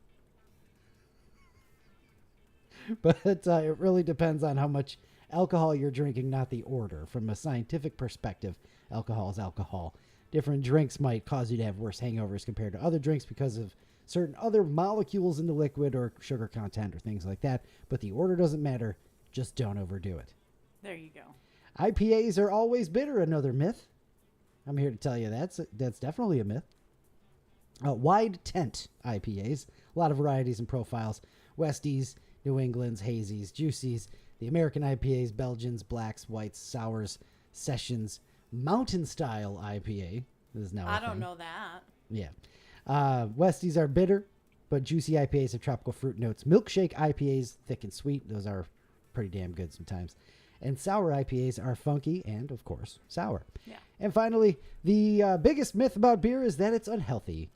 But it really depends on how much alcohol you're drinking, not the order. From a scientific perspective, alcohol is alcohol. Different drinks might cause you to have worse hangovers compared to other drinks because of certain other molecules in the liquid or sugar content or things like that. But the order doesn't matter. Just don't overdo it. There you go. IPAs are always bitter, another myth. I'm here to tell you that's definitely a myth. Wide tent IPAs, a lot of varieties and profiles. Westies, New Englands, Hazies, Juicies, the American IPAs, Belgians, Blacks, Whites, Sours, Sessions, Mountain Style IPA. This is now a I don't thing. know that. Yeah. Westies are bitter, but juicy IPAs have tropical fruit notes. Milkshake IPAs, thick and sweet. Those are pretty damn good sometimes. And sour IPAs are funky and, of course, sour. Yeah. And finally, the biggest myth about beer is that it's unhealthy.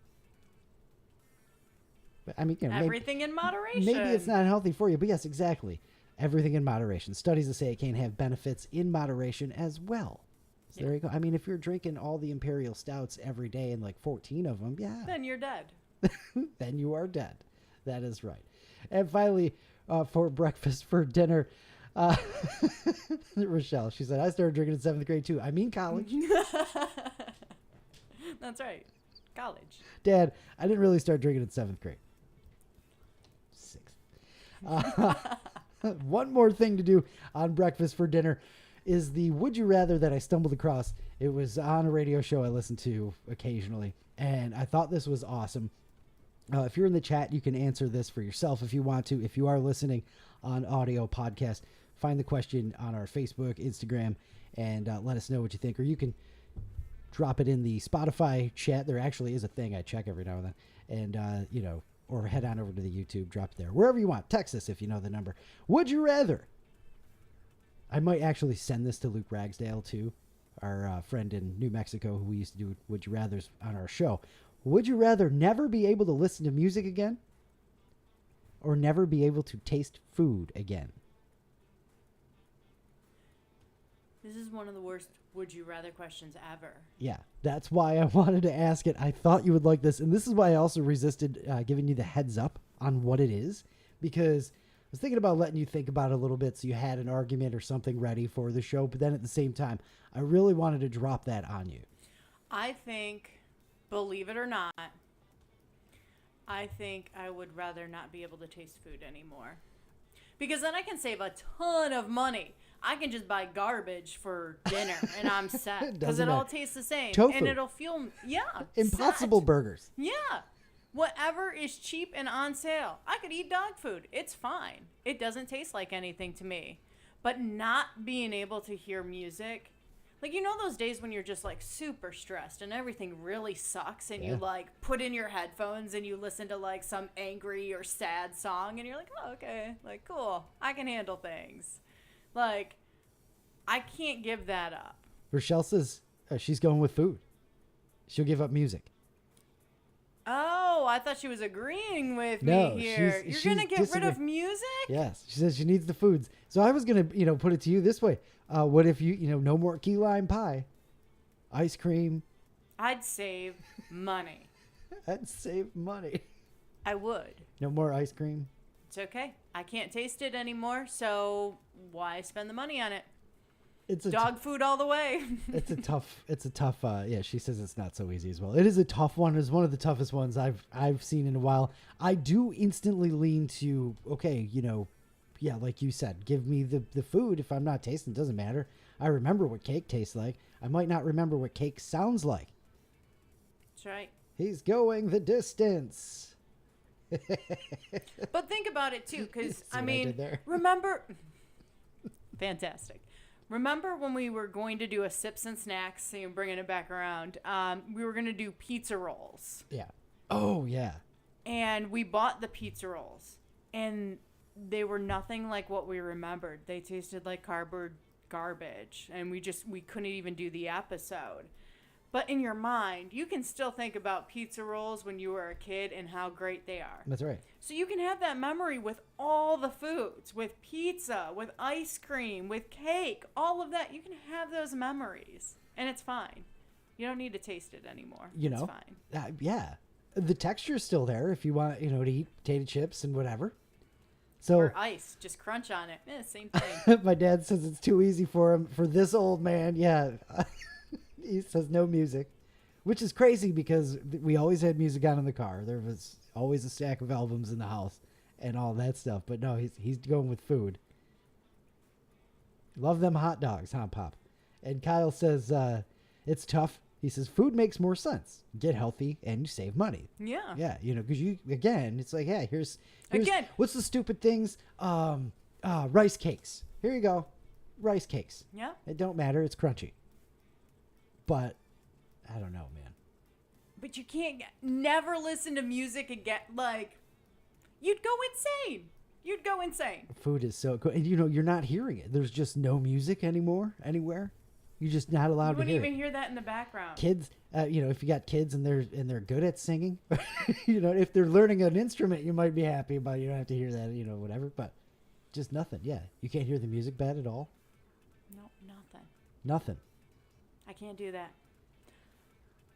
But, I mean, you know, Everything in moderation. maybe it's not healthy for you, but yes, exactly. Everything in moderation. Studies that say it can have benefits in moderation as well. So there you go. I mean, if you're drinking all the imperial stouts every day and like 14 of them, yeah. Then you're dead. Then you are dead. That is right. And finally, for breakfast for dinner, Rochelle, she said, I started drinking in 7th grade too. I mean college. That's right. College. Dad, I didn't really start drinking in 7th grade. 6th. One more thing to do on breakfast for dinner is the Would You Rather that I stumbled across. It was on a radio show I listen to occasionally, and I thought this was awesome. If you're in the chat, you can answer this for yourself if you want to. If you are listening on audio podcast, find the question on our Facebook, Instagram, and let us know what you think. Or you can drop it in the Spotify chat. There actually is a thing I check every now and then. And, you know, or head on over to the YouTube, drop it there. Wherever you want. Text us if you know the number. Would you rather? I might actually send this to Luke Ragsdale, too, our friend in New Mexico who we used to do Would You Rathers on our show. Would you rather never be able to listen to music again or never be able to taste food again? This is one of the worst would you rather questions ever. Yeah, that's why I wanted to ask it. I thought you would like this. And this is why I also resisted giving you the heads up on what it is, because I was thinking about letting you think about it a little bit so you had an argument or something ready for the show. But then at the same time, I really wanted to drop that on you. I think, believe it or not, I think I would rather not be able to taste food anymore. Because then I can save a ton of money. I can just buy garbage for dinner and I'm set. Because it all tastes the same. Tofu. And it'll feel, Impossible set. Burgers. Yeah. Whatever is cheap and on sale. I could eat dog food. It's fine. It doesn't taste like anything to me. But not being able to hear music. Like, you know those days when you're just, like, super stressed and everything really sucks and you, like, put in your headphones and you listen to, like, some angry or sad song and you're like, oh, okay, like, cool. I can handle things. Like, I can't give that up. Rochelle says she's going with food. She'll give up music. Oh, I thought she was agreeing with No, me here. You're going to get rid of music? Yes. She says she needs the foods. So I was going to, put it to you this way. What if you, no more key lime pie, ice cream? I'd save money. I'd save money. I would. No more ice cream? It's okay. I can't taste it anymore, so why spend the money on it? It's a dog food all the way. It's a tough, yeah, she says it's not so easy as well. It is a tough one. It's one of the toughest ones I've seen in a while. I do instantly lean to, okay, yeah, like you said, give me the food. If I'm not tasting, it doesn't matter. I remember what cake tastes like. I might not remember what cake sounds like. That's right. He's going the distance. But think about it, too, because, I remember... Fantastic. Remember when we were going to do a Sips and Snacks, and bringing it back around, we were going to do pizza rolls. Yeah. Oh, yeah. And we bought the pizza rolls, and they were nothing like what we remembered. They tasted like cardboard garbage, and we couldn't even do the episode. But in your mind, you can still think about pizza rolls when you were a kid and how great they are. That's right. So you can have that memory with all the foods, with pizza, with ice cream, with cake, all of that. You can have those memories, and it's fine. You don't need to taste it anymore. It's fine. Yeah. The texture's still there if you want, to eat potato chips and whatever. So or ice, just crunch on it. Same thing. My dad says it's too easy for him. For this old man, yeah. He says no music, which is crazy because we always had music on in the car. There was always a stack of albums in the house and all that stuff. But no, he's going with food. Love them hot dogs, huh, Pop? And Kyle says it's tough. He says food makes more sense. Get healthy and you save money. Yeah. Yeah, because it's like, yeah, here's again. What's the stupid things? Rice cakes. Here you go, rice cakes. Yeah. It don't matter. It's crunchy. But I don't know, man. But you can't never listen to music again. Like, you'd go insane. You'd go insane. Food is so cool. And you're not hearing it. There's just no music anymore, anywhere. You're just not allowed to hear it. You wouldn't even hear that in the background. Kids, If you got kids and they're good at singing, if they're learning an instrument, you might be happy about it. You don't have to hear that, whatever. But just nothing. Yeah, you can't hear the music bad at all. No, nothing. Nothing. I can't do that.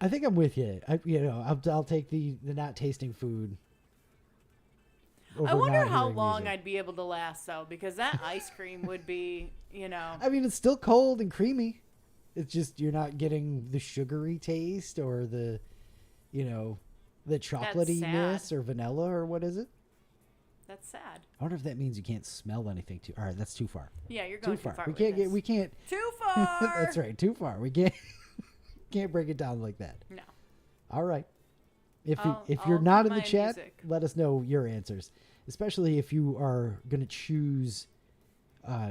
I think I'm with you. I'll take the not tasting food. I wonder how long I'd be able to last though, because that ice cream would be, I mean, it's still cold and creamy. It's just you're not getting the sugary taste or the chocolatiness or vanilla or what is it? That's sad. I wonder if that means you can't smell anything too. All right, that's too far. Yeah, you're going too far. We can't. Too far. That's right, too far. We can't break it down like that. No. All right. If you're not in the chat, let us know your answers, especially if you are going to choose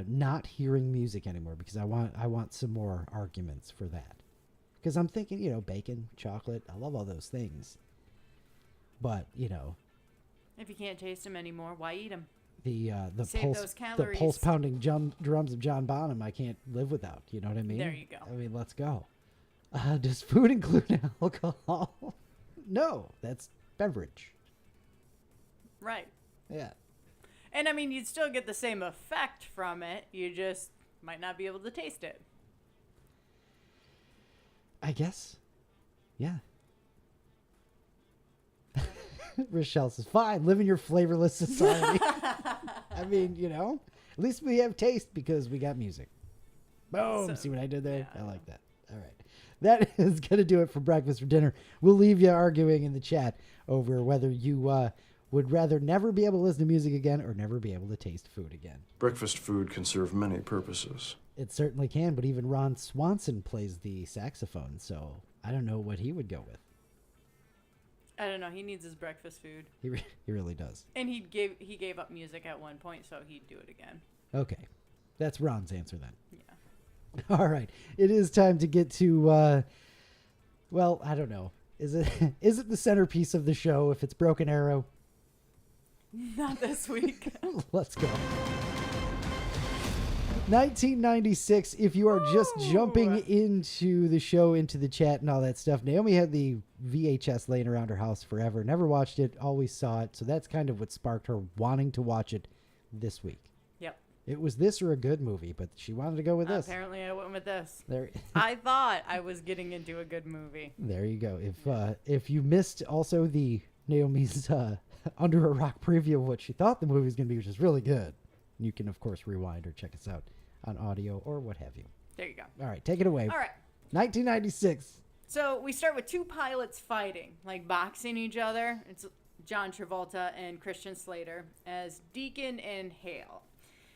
not hearing music anymore, because I want some more arguments for that. Because I'm thinking, bacon, chocolate, I love all those things. But, if you can't taste them anymore, why eat them? The Save those calories. pulse pounding drums of John Bonham I can't live without. You know what I mean? There you go. I mean, let's go. Does food include alcohol? No, that's beverage. Right. Yeah. And I mean, you'd still get the same effect from it. You just might not be able to taste it. I guess. Yeah. Rochelle says, fine, live in your flavorless society. I mean, at least we have taste because we got music. Boom. See what I did there? Yeah, I like that. All right. That is going to do it for breakfast for dinner. We'll leave you arguing in the chat over whether you would rather never be able to listen to music again or never be able to taste food again. Breakfast food can serve many purposes. It certainly can, but even Ron Swanson plays the saxophone, so I don't know what he would go with. I don't know. He needs his breakfast food. He really does. And he gave up music at one point, so he'd do it again. Okay. That's Ron's answer then. Yeah. All right. It is time to get to, I don't know. Is it the centerpiece of the show if it's Broken Arrow? Not this week. Let's go. 1996, if you are just jumping into the show, into the chat and all that stuff. Naomi had the VHS laying around her house forever. Never watched it, always saw it. So that's kind of what sparked her wanting to watch it this week. Yep. It was this or a good movie, but she wanted to go with this. Apparently I went with this. There. I thought I was getting into a good movie. There you go. If you missed also the Naomi's Under a Rock preview of what she thought the movie was going to be, which is really good, you can, of course, rewind or check us out on audio or what have you. There you go. All right, take it away. All right. 1996. So we start with two pilots fighting, like boxing each other. It's John Travolta and Christian Slater as Deacon and Hale.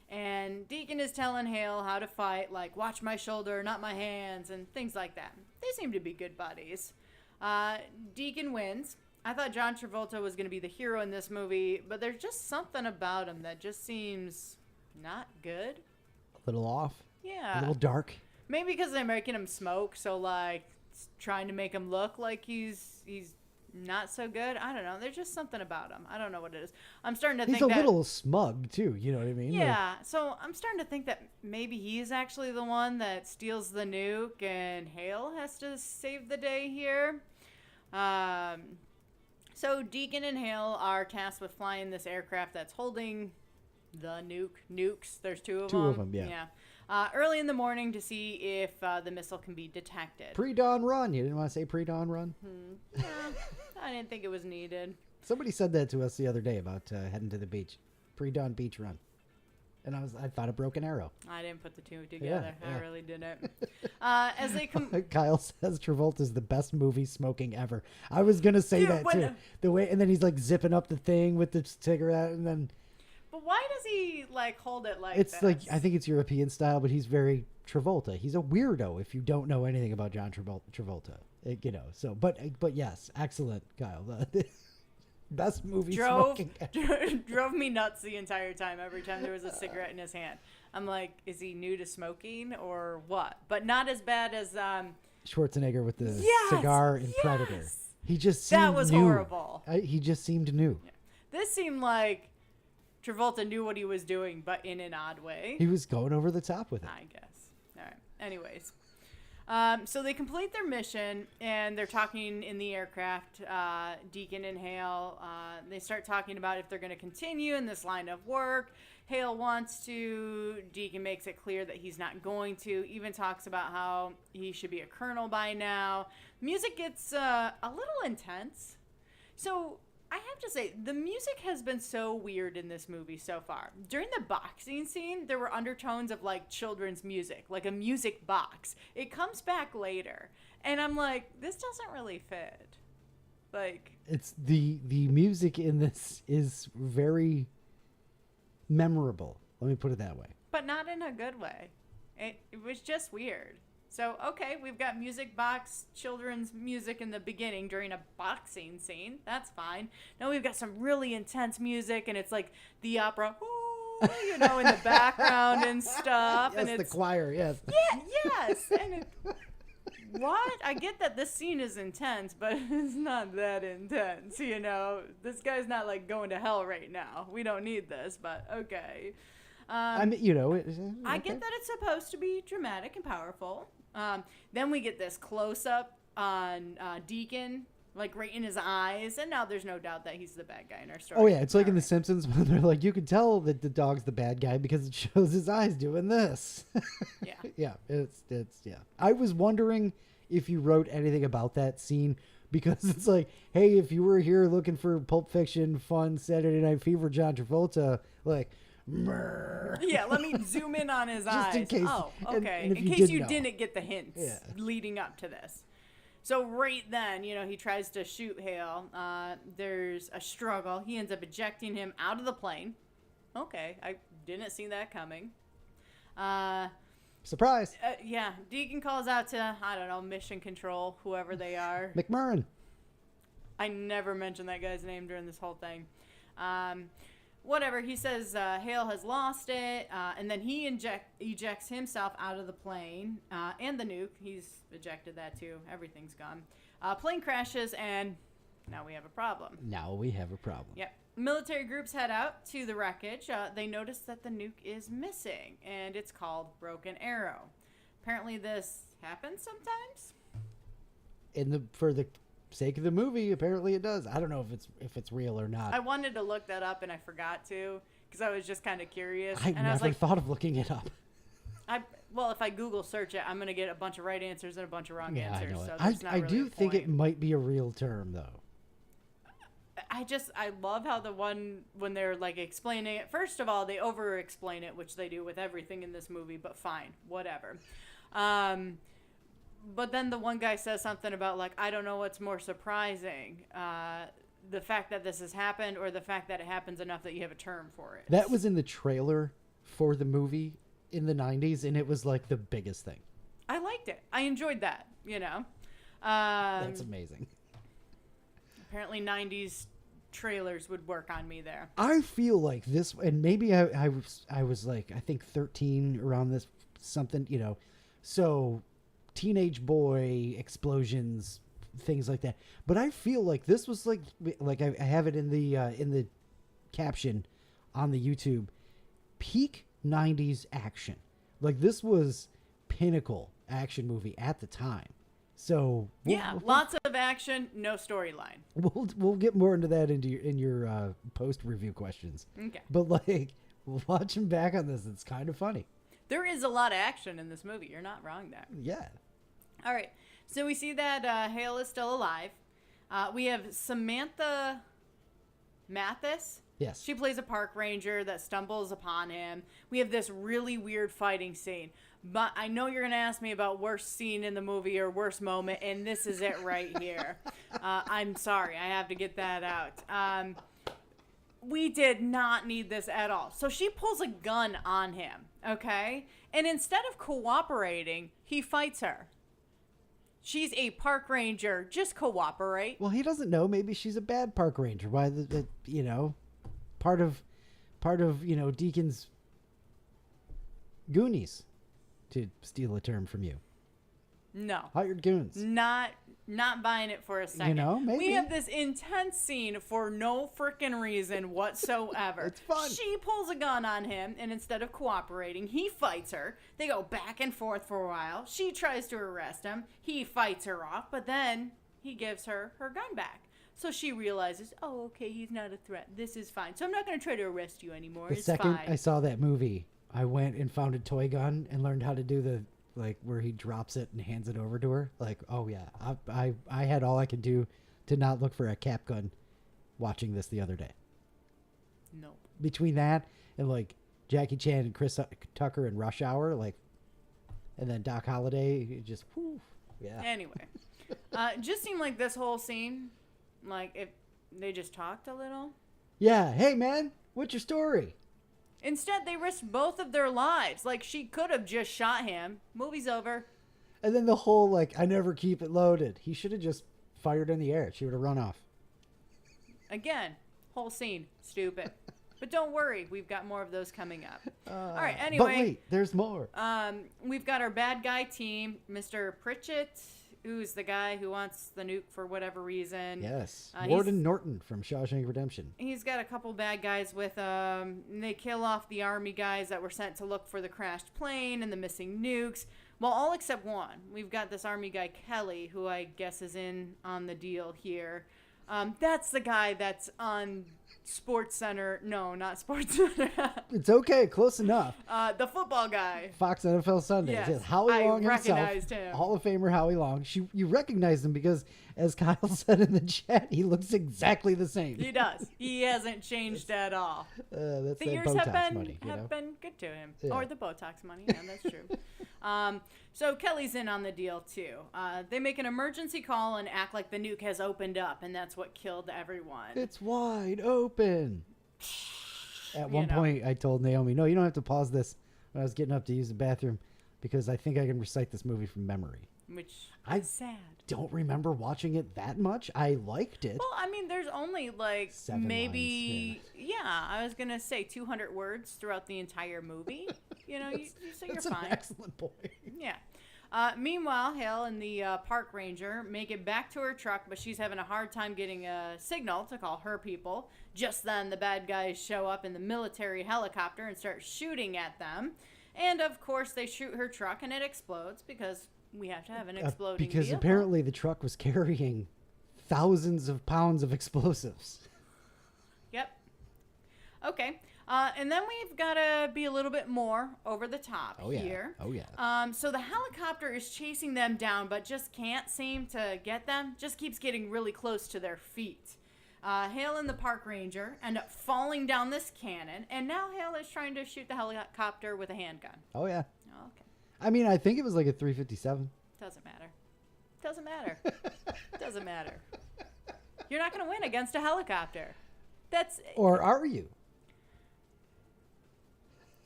And Deacon is telling Hale how to fight, like, watch my shoulder, not my hands, and things like that. They seem to be good buddies. Deacon wins. I thought John Travolta was going to be the hero in this movie, but there's just something about him that just seems not good. A little off. Yeah. A little dark. Maybe because they're making him smoke, so, like, trying to make him look like he's not so good. I don't know. There's just something about him. I don't know what it is. I'm starting to think he's a that... little smug, too. You know what I mean? Yeah. So I'm starting to think that maybe he's actually the one that steals the nuke and Hale has to save the day here. So Deacon and Hale are tasked with flying this aircraft that's holding the nukes. There's two of them. Two of them, yeah. Early in the morning to see if the missile can be detected. Pre-dawn run. You didn't want to say pre-dawn run? Yeah, I didn't think it was needed. Somebody said that to us the other day about heading to the beach. Pre-dawn beach run. And I thought of Broken Arrow. I didn't put the two together. Yeah. I really didn't. As they come, Kyle says Travolta's the best movie smoking ever. I was gonna say that too. The way, and then he's like zipping up the thing with the cigarette, and then. But why does he like hold it like? It's this? like I think it's European style, but he's very Travolta. He's a weirdo if you don't know anything about John Travolta. So but yes, excellent, Kyle. Best movie smoking ever. Drove me nuts the entire time. Every time there was a cigarette in his hand, I'm like, is he new to smoking or what? But not as bad as Schwarzenegger with the cigar in Predator. He just seemed that was new. horrible. He just seemed new. Yeah. This seemed like Travolta knew what he was doing, but in an odd way. He was going over the top with it. I guess. All right. Anyways. So they complete their mission, and they're talking in the aircraft, Deacon and Hale. They start talking about if they're going to continue in this line of work. Hale wants to. Deacon makes it clear that he's not going to. Even talks about how he should be a colonel by now. Music gets a little intense. So I have to say, the music has been so weird in this movie so far. During the boxing scene, there were undertones of like children's music, like a music box. It comes back later, and I'm like, this doesn't really fit. Like, it's the music in this is very memorable. Let me put it that way. but not in a good way. It was just weird. So, okay, we've got music box, children's music in the beginning during a boxing scene. That's fine. Now we've got some really intense music, and it's like the opera, ooh, you know, in the background and stuff. Yes, and it's the choir, yes. Yeah, yes. And what? I get that this scene is intense, but it's not that intense, you know? This guy's not, like, going to hell right now. We don't need this, but okay. I mean, you know. I get that it's supposed to be dramatic and powerful. Then we get this close-up on Deacon, like, right in his eyes, and now there's no doubt that he's the bad guy in our story. Oh, yeah, it's like in The Simpsons when they're like, you can tell that the dog's the bad guy because it shows his eyes doing this. Yeah. Yeah, it's yeah. I was wondering if you wrote anything about that scene because it's like, hey, if you were here looking for Pulp Fiction, fun Saturday Night Fever, John Travolta, like, Yeah, let me zoom in on his eyes. Just in case. Oh, and okay. if in you case didn't you know. didn't get the hints leading up to this. So right then, you know, he tries to shoot Hale. There's a struggle. He ends up ejecting him out of the plane. Okay, I didn't see that coming. Surprise. Yeah, Deacon calls out to, I don't know, Mission Control, whoever they are. McMurrin. I never mentioned that guy's name during this whole thing. Whatever, he says Hale has lost it, and then he ejects himself out of the plane, and the nuke. He's ejected that too. Everything's gone. Plane crashes, and now we have a problem. Now we have a problem. Yep. Military groups head out to the wreckage. They notice that the nuke is missing, and it's called Broken Arrow. Apparently this happens sometimes. For the sake of the movie, apparently it does. I don't know if it's real or not. I wanted to look that up, and I forgot to because I was just kind of curious. I and never I was like, thought of looking it up. Well, if I Google search it, I'm going to get a bunch of right answers and a bunch of wrong answers. I know So it. there's not I really do a think point. it might be a real term, though. I love how the one, when they're like explaining it, first of all, they over explain it, which they do with everything in this movie, but fine, whatever. But then the one guy says something about like, I don't know what's more surprising, the fact that this has happened or the fact that it happens enough that you have a term for it. That was in the trailer for the movie in the 90s, and it was like the biggest thing. I liked it. I enjoyed that, you know. That's amazing. Apparently 90s trailers would work on me there. I feel like this, and maybe I was like, I think 13 around this, something, you know, so teenage boy explosions, things like that. But I feel like this was like I have it in the caption on the YouTube, peak 90s action. Like this was pinnacle action movie at the time. So lots of action, no storyline. We'll get more into that in your post review questions. Okay. But like watching back on this, it's kind of funny. There is a lot of action in this movie. You're not wrong there. Yeah. All right. So we see that Hale is still alive. We have Samantha Mathis. Yes. She plays a park ranger that stumbles upon him. We have this really weird fighting scene. But I know you're going to ask me about worst scene in the movie or worst moment, and this is it right here. I'm sorry. I have to get that out. We did not need this at all. So she pulls a gun on him, okay? And instead of cooperating, he fights her. She's a park ranger. Just cooperate. Well, he doesn't know. Maybe she's a bad park ranger. Why you know, part of you know Deacon's Goonies, to steal a term from you. No. Hired goons. Not Not buying it for a second. You know, maybe. We have this intense scene for no freaking reason whatsoever. It's fun. She pulls a gun on him, and instead of cooperating, he fights her. They go back and forth for a while. She tries to arrest him. He fights her off, but then he gives her her gun back. So she realizes, oh, okay, he's not a threat. This is fine. So I'm not going to try to arrest you anymore. The It's second fine. I saw that movie, I went and found a toy gun and learned how to do the, like, where he drops it and hands it over to her. Like, oh yeah, I had all I could do to not look for a cap gun watching this the other day. Nope. Between that and like Jackie Chan and Chris Tucker and Rush Hour, like, and then Doc Holliday, it just, whew, yeah. Anyway, it just seemed like this whole scene, like if they just talked a little. Yeah, hey man, what's your story? Instead, they risked both of their lives. Like, she could have just shot him. Movie's over. And then the whole, like, I never keep it loaded. He should have just fired in the air. She would have run off. Again, whole scene. Stupid. But don't worry. We've got more of those coming up. All right, anyway. But wait, there's more. We've got our bad guy team. Mr. Pritchett, who's the guy who wants the nuke for whatever reason. Yes. He's- Warden Norton from Shawshank Redemption. He's got a couple bad guys with him. And they kill off the army guys that were sent to look for the crashed plane and the missing nukes. Well, all except one. We've got this army guy, Kelly, who I guess is in on the deal here. That's the guy that's on Sports Center. No, not Sports Center. It's okay, close enough. The football guy. Fox NFL Sundays. Yes, Howie I Long himself. recognized him. Hall of Famer Howie Long. You recognize him because, as Kyle said in the chat, he looks exactly the same. He does. He hasn't changed at all. That's The that years Botox have been money, you know? been good to him, Yeah. or the Botox money. Yeah, that's true. So Kelly's in on the deal too. They make an emergency call and act like the nuke has opened up, and that's what killed everyone. It's wide open. At one know. point, I told Naomi, no, you don't have to pause this when I was getting up to use the bathroom because I think I can recite this movie from memory. Which I- is sad. Don't remember watching it that much. I liked it. Well, I mean, there's only like 7 maybe I was gonna say 200 words throughout the entire movie. You know, so you're That's fine. an excellent point. Yeah. Meanwhile, Hale and the park ranger make it back to her truck, but she's having a hard time getting a signal to call her people. Just then, the bad guys show up in the military helicopter and start shooting at them. And, of course, they shoot her truck, and it explodes because we have to have an exploding Because vehicle. apparently the truck was carrying thousands of pounds of explosives. Yep. Okay. And then we've got to be a little bit more over the top here. Oh, yeah. So the helicopter is chasing them down, but just can't seem to get them. Just keeps getting really close to their feet. Hale and the park ranger end up falling down this cannon, and now Hale is trying to shoot the helicopter with a handgun. Oh, yeah. Oh, okay. I mean, I think it was like a 357. Doesn't matter. Doesn't matter. Doesn't matter. You're not going to win against a helicopter. That's Or are you?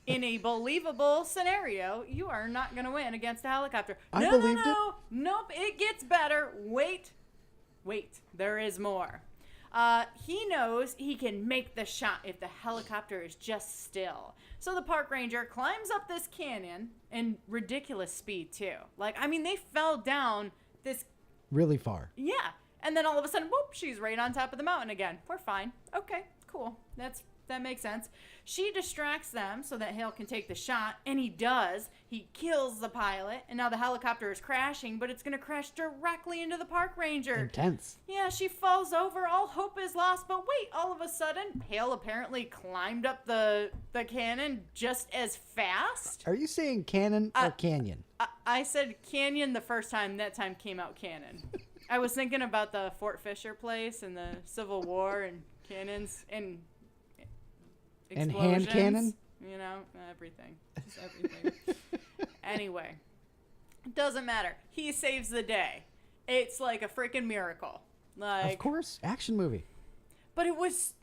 in a believable scenario. You are not going to win against a helicopter. I No, believed no. Nope. It gets better. Wait. There is more. He knows he can make the shot if the helicopter is just still. So the park ranger climbs up this canyon in ridiculous speed too. Like, I mean, they fell down this. Really far. Yeah. And then all of a sudden, whoop, she's right on top of the mountain again. We're fine. Okay, cool. That makes sense. She distracts them so that Hale can take the shot, and he does. He kills the pilot, and now the helicopter is crashing, but it's going to crash directly into the park ranger. Intense. Yeah, she falls over. All hope is lost. But wait, all of a sudden, Hale apparently climbed up the cannon just as fast. Are you saying cannon or canyon? I said canyon the first time. That time came out cannon. I was thinking about the Fort Fisher place and the Civil War and cannons and And explosions. hand cannon? You know, everything. Just everything. Anyway, doesn't matter. He saves the day. It's like a freaking miracle. Like, Of course. Action movie. but it was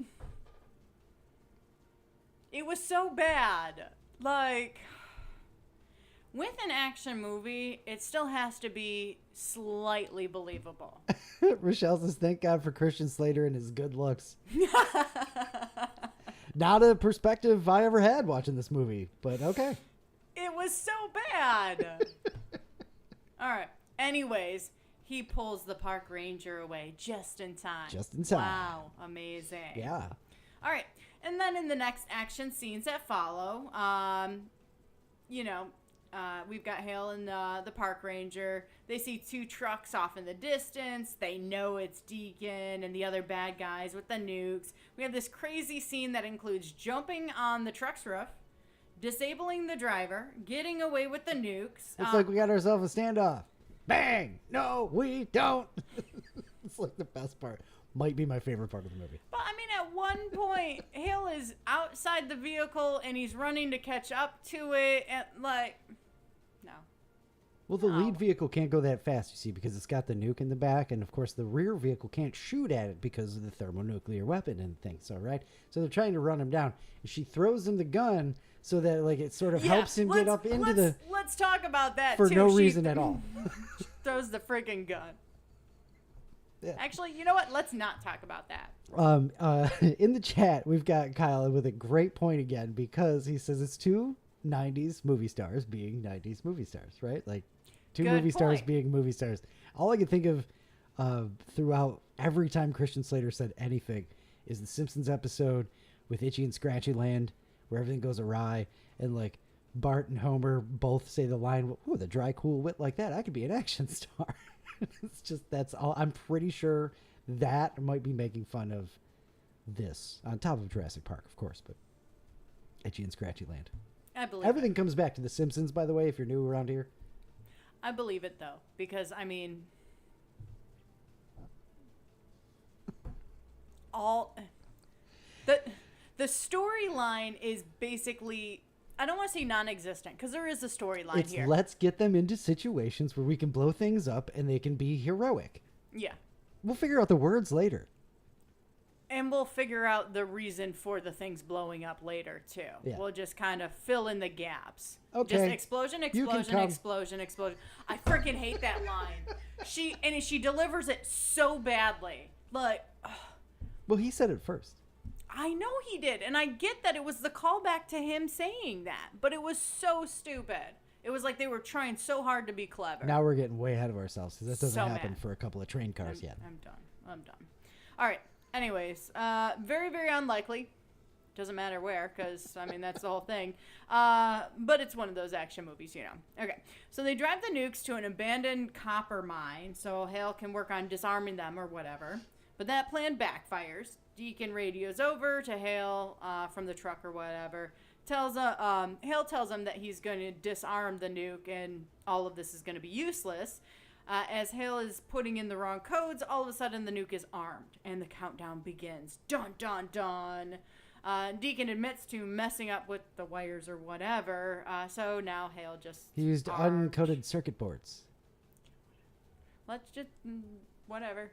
so bad. Like, with an action movie, it still has to be slightly believable. Rochelle says, thank God for Christian Slater and his good looks. Not a perspective I ever had watching this movie, but okay. It was so bad. All right. Anyways, he pulls the park ranger away just in time. Just in time. Wow, amazing. Yeah. All right, and then in the next action scenes that follow, we've got Hale and the park ranger. They see two trucks off in the distance. They know it's Deacon and the other bad guys with the nukes. We have this crazy scene that includes jumping on the truck's roof, disabling the driver, getting away with the nukes. It's like we got ourselves a standoff. Bang! No, we don't. It's like the best part. Might be my favorite part of the movie. But I mean, at one point, Hale is outside the vehicle and he's running to catch up to it, and no. Well, the lead vehicle can't go that fast, you see, because it's got the nuke in the back, and of course the rear vehicle can't shoot at it because of the thermonuclear weapon and things. All right, so they're trying to run him down, and she throws him the gun so that it sort of helps him get up into the. Let's talk about that for too. no reason at all. Throws the freaking gun. Yeah. Actually, you know what? Let's not talk about that. In the chat, we've got Kyle with a great point again, because he says it's two 90s movie stars being 90s movie stars, right? Like two Good movie stars point. being movie stars. All I can think of throughout every time Christian Slater said anything is the Simpsons episode with Itchy and Scratchy Land, where everything goes awry, and Bart and Homer both say the line, "Ooh, the dry, cool wit like that, I could be an action star." It's just, that's all. I'm pretty sure that might be making fun of this, on top of Jurassic Park, of course, but Itchy and Scratchy Land. I believe Everything comes back to The Simpsons, by the way, if you're new around here. I believe it, though, because, I mean, the storyline is basically, I don't want to say non-existent, because there is a storyline here. Let's get them into situations where we can blow things up and they can be heroic. Yeah. We'll figure out the words later. And we'll figure out the reason for the things blowing up later, too. Yeah. We'll just kind of fill in the gaps. Okay. Just explosion, You can explosion, come. explosion, explosion. I freaking hate that line. She delivers it so badly. Well, he said it first. I know he did. And I get that it was the callback to him saying that. But it was so stupid. It was like they were trying so hard to be clever. Now we're getting way ahead of ourselves, because that doesn't So happen mad. for a couple of train cars yet. I'm done. All right. Anyways, very, very unlikely. Doesn't matter where, because, I mean, that's the whole thing. But it's one of those action movies, you know. Okay. So they drive the nukes to an abandoned copper mine so Hale can work on disarming them or whatever. But that plan backfires. Deacon radios over to Hale from the truck or whatever. Hale tells him that he's going to disarm the nuke and all of this is going to be useless. As Hale is putting in the wrong codes, all of a sudden the nuke is armed and the countdown begins. Dun, dun, dun. Deacon admits to messing up with the wires or whatever. So now Hale just He used armed. uncoded circuit boards. Let's just, whatever.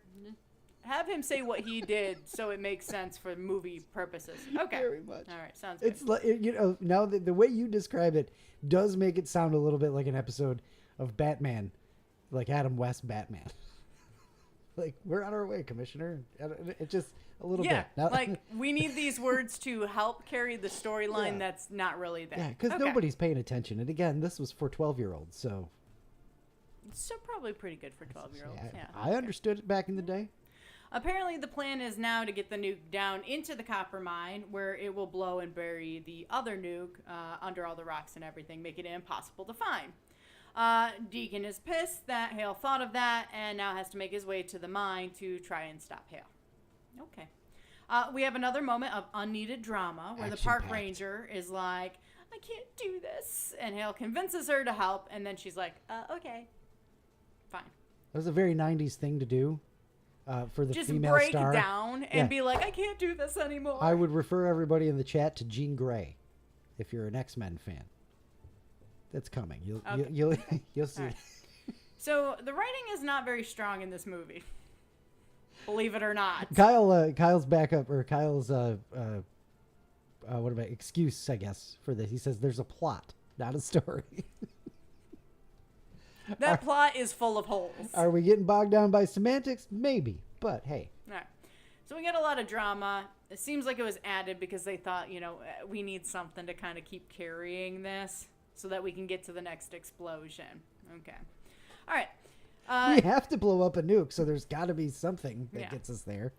Have him say what he did so it makes sense for movie purposes. Okay. Very much. All right, sounds good. It's like, now the way you describe it does make it sound a little bit like an episode of Batman, like Adam West Batman. Like, we're on our way, Commissioner. It just a little bit. Now, like we need these words to help carry the storyline that's not really there. yeah, because nobody's paying attention. And again, this was for 12-year-olds, so. So probably pretty good for 12-year-olds. Yeah. I understood it back in the day. Apparently, the plan is now to get the nuke down into the copper mine, where it will blow and bury the other nuke under all the rocks and everything, making it impossible to find. Deacon is pissed that Hale thought of that and now has to make his way to the mine to try and stop Hale. Okay. We have another moment of unneeded drama where the park Action-packed. ranger is like, I can't do this. And Hale convinces her to help, and then she's like, okay. Fine. That was a very 90s thing to do for the Just female break star. down and Yeah. be like, I can't do this anymore. I would refer everybody in the chat to Jean Grey if you're an X-Men fan. That's coming. You'll see. All right. So the writing is not very strong in this movie. Believe it or not. Kyle's backup, or Kyle's excuse, I guess, for this. He says there's a plot, not a story. That plot is full of holes. Are we getting bogged down by semantics? Maybe, but hey. All right. So we get a lot of drama. It seems like it was added because they thought, we need something to kind of keep carrying this so that we can get to the next explosion. Okay. All right. We have to blow up a nuke, so there's got to be something that gets us there.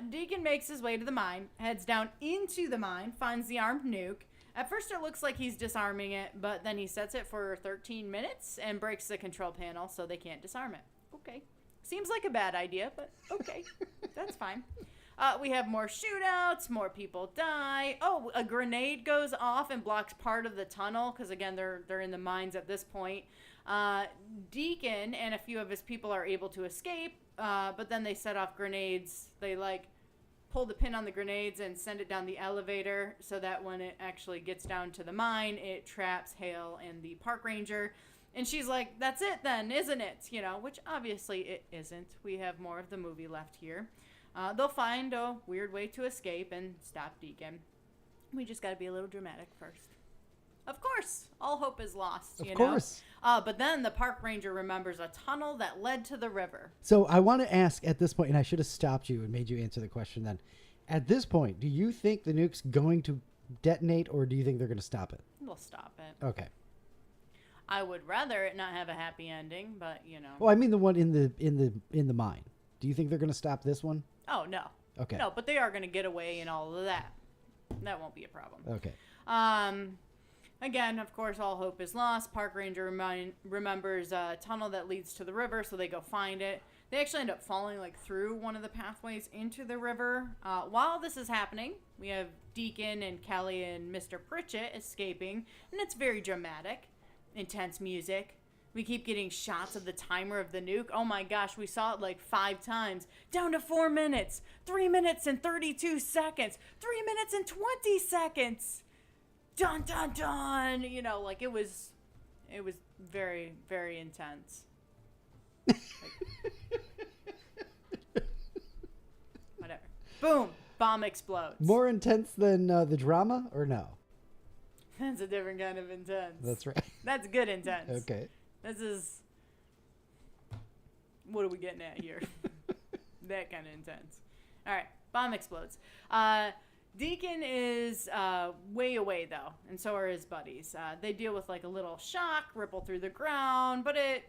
Deacon makes his way to the mine, heads down into the mine, finds the armed nuke. At first it looks like he's disarming it, but then he sets it for 13 minutes and breaks the control panel so they can't disarm it. Okay. Seems like a bad idea, but okay. That's fine. We have more shootouts, more people die. Oh, a grenade goes off and blocks part of the tunnel because, again, they're in the mines at this point. Deacon and a few of his people are able to escape, but then they set off grenades. They, pull the pin on the grenades and send it down the elevator so that when it actually gets down to the mine, it traps Hale and the park ranger. And she's like, that's it then, isn't it? Which obviously it isn't. We have more of the movie left here. They'll find a weird way to escape and stop Deacon. We just got to be a little dramatic first. Of course, all hope is lost, Of course. But then the park ranger remembers a tunnel that led to the river. So I want to ask at this point, and I should have stopped you and made you answer the question then. At this point, do you think the nuke's going to detonate, or do you think they're going to stop it? We'll stop it. Okay. I would rather it not have a happy ending, but Well, I mean the one in the mine. Do you think they're going to stop this one? Oh, no. Okay. No, but they are going to get away and all of that. That won't be a problem. Okay. Again, of course, all hope is lost. Park ranger remembers a tunnel that leads to the river, so they go find it. They actually end up falling through one of the pathways into the river. While this is happening, we have Deacon and Kelly and Mr. Pritchett escaping, and it's very dramatic, intense music. We keep getting shots of the timer of the nuke. Oh my gosh, we saw it 5 times. Down to 4 minutes, 3 minutes and 32 seconds, 3 minutes and 20 seconds. Dun dun dun. It was very, very intense. Whatever. Boom. Bomb explodes. More intense than the drama, or no? That's a different kind of intense. That's right. That's good intense. Okay. This is... What are we getting at here? That kind of intense. All right. Bomb explodes. Deacon is way away, though, and so are his buddies. They deal with a little shock, ripple through the ground, but it,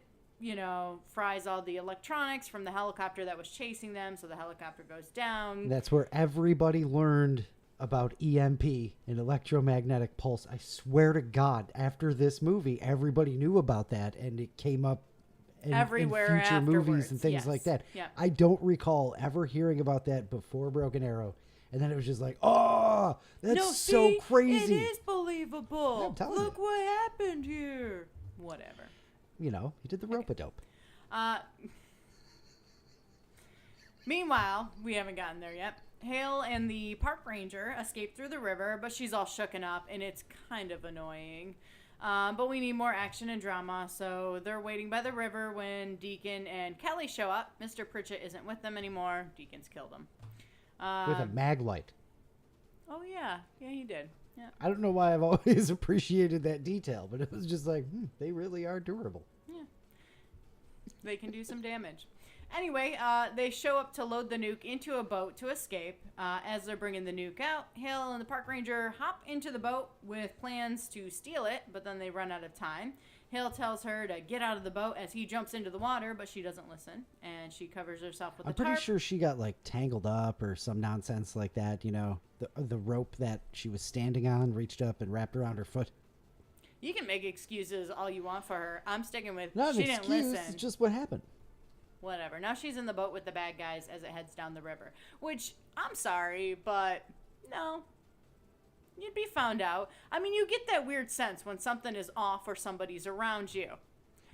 fries all the electronics from the helicopter that was chasing them, so the helicopter goes down. That's where everybody learned about EMP, an electromagnetic pulse. I swear to God, after this movie, everybody knew about that, and it came up everywhere in future afterwards. movies and things like that. Yeah. I don't recall ever hearing about that before Broken Arrow. And then it was just oh, that's so crazy. It is believable. I'm telling Look you. what happened here. Whatever. He did the rope-a-dope. Meanwhile, we haven't gotten there yet. Hale and the park ranger escape through the river, but she's all shooken up, and it's kind of annoying. But we need more action and drama, so they're waiting by the river when Deacon and Kelly show up. Mr. Pritchett isn't with them anymore. Deacon's killed him. With a mag light. Oh, yeah. Yeah, he did. Yeah. I don't know why I've always appreciated that detail, but it was just they really are durable. Yeah. They can do some damage. Anyway, they show up to load the nuke into a boat to escape. As they're bringing the nuke out, Hale and the park ranger hop into the boat with plans to steal it, but then they run out of time. Hale tells her to get out of the boat as he jumps into the water, but she doesn't listen, and she covers herself with I'm a tarp. pretty sure she got tangled up or some nonsense like that. The rope that she was standing on reached up and wrapped around her foot. You can make excuses all you want for her. I'm sticking with Not she an didn't excuse. listen. It's just what happened. Whatever. Now she's in the boat with the bad guys as it heads down the river. Which, I'm sorry, but no. You'd be found out. I mean, you get that weird sense when something is off or somebody's around you.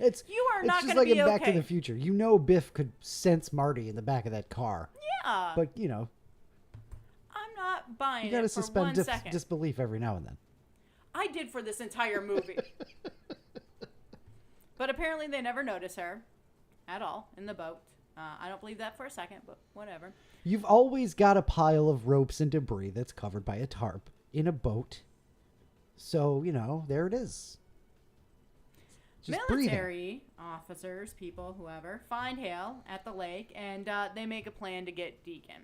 You are not going to be okay. It's just like in Back to the Future. Biff could sense Marty in the back of that car. Yeah. But, I'm not buying you got to it for suspend 1 second. disbelief every now and then. I did for this entire movie. But apparently they never notice her at all in the boat. I don't believe that for a second, but whatever. You've always got a pile of ropes and debris that's covered by a tarp in a boat. So, there it is. Just Military officers, people, whoever, find Hale at the lake, and they make a plan to get Deacon.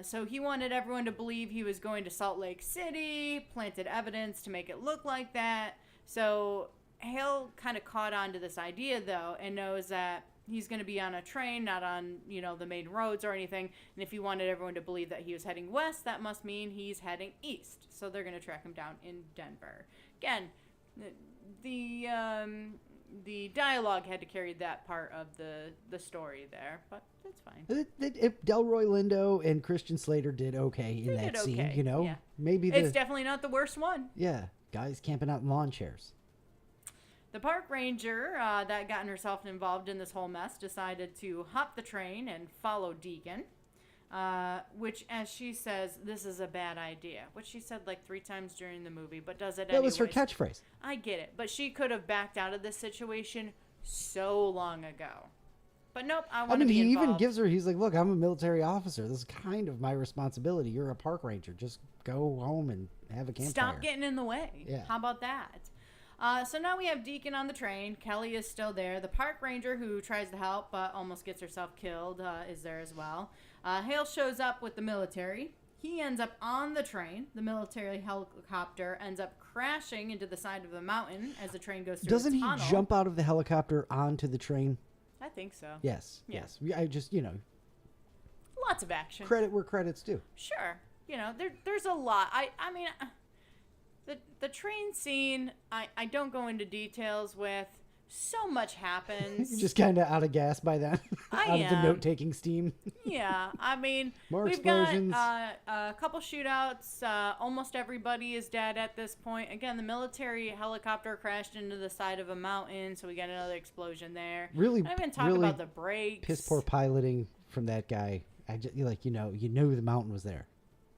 So he wanted everyone to believe he was going to Salt Lake City, planted evidence to make it look like that. So Hale kind of caught on to this idea, though, and knows that he's going to be on a train, not on, the main roads or anything. And if he wanted everyone to believe that he was heading west, that must mean he's heading east. So they're going to track him down in Denver. Again, the dialogue had to carry that part of the story there, but that's fine. Delroy Lindo and Christian Slater did okay in that scene, Yeah. Maybe it's definitely not the worst one. Yeah, guys camping out in lawn chairs. The park ranger that gotten herself involved in this whole mess decided to hop the train and follow Deacon, which, as she says, this is a bad idea, which she said like 3 times during the movie, but does it anyways. That was her catchphrase. I get it, but she could have backed out of this situation so long ago. But nope, I want to be involved. He even gives her, he's like, look, I'm a military officer. This is kind of my responsibility. You're a park ranger. Just go home and have a campfire. Stop getting in the way. Yeah. How about that? So now we have Deacon on the train. Kelly is still there. The park ranger who tries to help but almost gets herself killed is there as well. Hale shows up with the military. He ends up on the train. The military helicopter ends up crashing into the side of the mountain as the train goes through Doesn't the tunnel. he jump out of the helicopter onto the train? I think so. Yes. Yeah. Yes. I just, Lots of action. credit where credit's due. Sure. There's a lot. I mean... The train scene, I don't go into details with. So much happens. You're just kind of out of gas by then. Out of the note-taking steam. Yeah, I mean, More we've explosions. got a couple shootouts. Almost everybody is dead at this point. Again, the military helicopter crashed into the side of a mountain, so we got another explosion there. Really, I even talk really about the brakes. Piss poor piloting from that guy. You knew the mountain was there.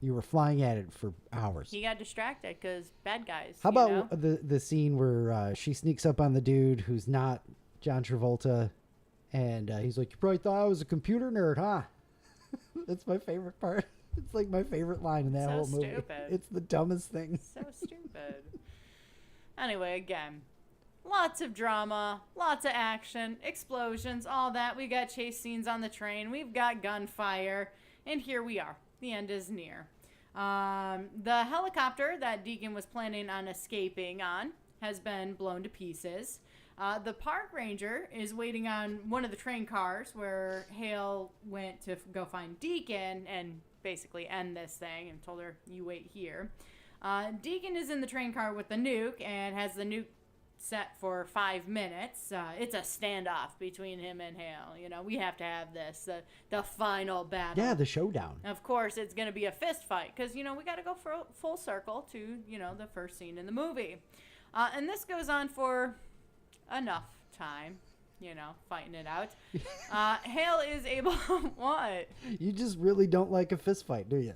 You were flying at it for hours. He got distracted because bad guys. How about the scene where she sneaks up on the dude who's not John Travolta, and he's like, "You probably thought I was a computer nerd, huh?" That's my favorite part. It's like my favorite line in that whole movie. Stupid. It's the dumbest thing. So stupid. Anyway, again, lots of drama, lots of action, explosions, all that. We got chase scenes on the train. We've got gunfire, and here we are. The end is near. The helicopter that Deacon was planning on escaping on has been blown to pieces. The park ranger is waiting on one of the train cars where Hale went to go find Deacon and basically end this thing and told her, you wait here. Deacon is in the train car with the nuke and has the nuke set for 5 minutes. It's a standoff between him and Hale. We have to have this, the final battle. Yeah, the showdown. Of course, it's going to be a fist fight because, we got to go full circle to, the first scene in the movie. And this goes on for enough time, fighting it out. Hale is able... What? You just really don't like a fist fight, do you?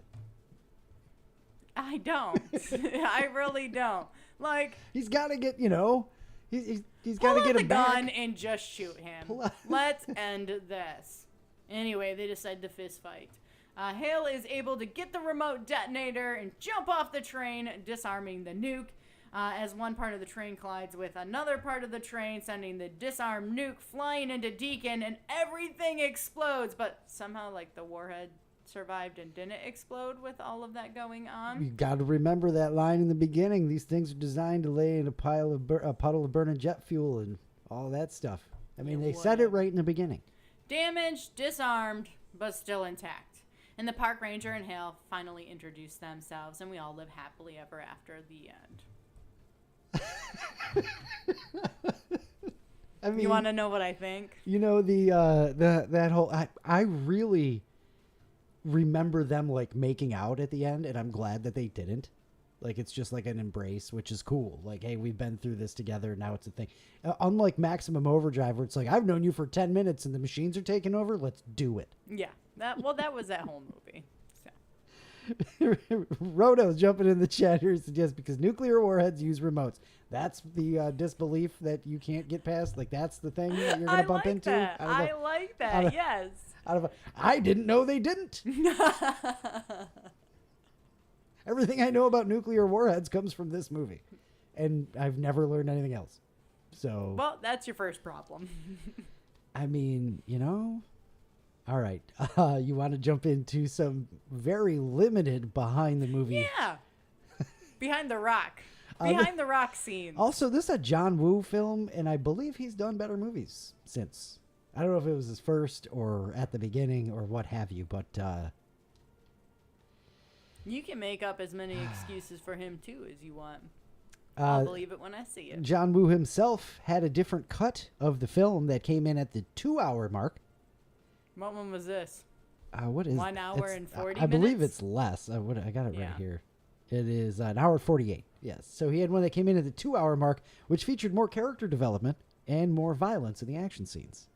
I don't. I really don't. Like... He's got to get, he's got to get him back. Pull out the gun and just shoot him. Let's end this. Anyway, they decide to fist fight. Hale is able to get the remote detonator and jump off the train, disarming the nuke. As one part of the train collides with another part of the train, sending the disarmed nuke flying into Deacon, and everything explodes. But somehow, the warhead survived and didn't explode with all of that going on. You got to remember that line in the beginning. These things are designed to lay in a puddle of burning jet fuel and all that stuff. I mean, they said it right in the beginning. Damaged, disarmed, but still intact. And the park ranger and Hale finally introduce themselves, and we all live happily ever after the end. I mean, you want to know what I think? That whole I really remember them making out at the end, and I'm glad that they didn't. It's just an embrace, which is cool. Hey, we've been through this together. Now it's a thing. Unlike Maximum Overdrive, where it's I've known you for 10 minutes and the machines are taking over. Let's do it. Yeah. That was that whole movie. Roto's jumping in the chat here. Suggests because nuclear warheads use remotes. That's the disbelief that you can't get past. That's the thing that you're going to bump into. I like that. Yes. I didn't know they didn't. Everything I know about nuclear warheads comes from this movie, and I've never learned anything else. So. Well, that's your first problem. I mean, All right. You want to jump into some very limited behind the movie? Yeah. Behind the rock. Behind the rock scenes. Also, this is a John Woo film, and I believe he's done better movies since. I don't know if it was his first or at the beginning or what have you, but you can make up as many excuses for him, too, as you want. I'll believe it when I see it. John Woo himself had a different cut of the film that came in at the 2-hour mark. What one was this? What is 1 hour and 40 I believe minutes? it's less. I got it Yeah. right here. It is an hour and 48. Yes. So he had one that came in at the 2-hour mark, which featured more character development and more violence in the action scenes.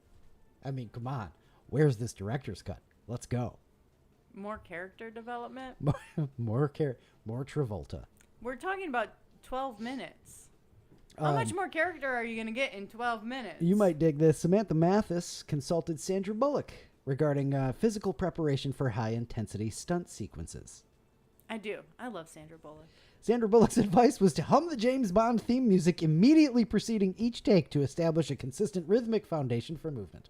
I mean, come on. Where's this director's cut? Let's go. More character development? more Travolta. We're talking about 12 minutes. How much more character are you going to get in 12 minutes? You might dig this. Samantha Mathis consulted Sandra Bullock regarding physical preparation for high-intensity stunt sequences. I do. I love Sandra Bullock. Sandra Bullock's advice was to hum the James Bond theme music immediately preceding each take to establish a consistent rhythmic foundation for movement.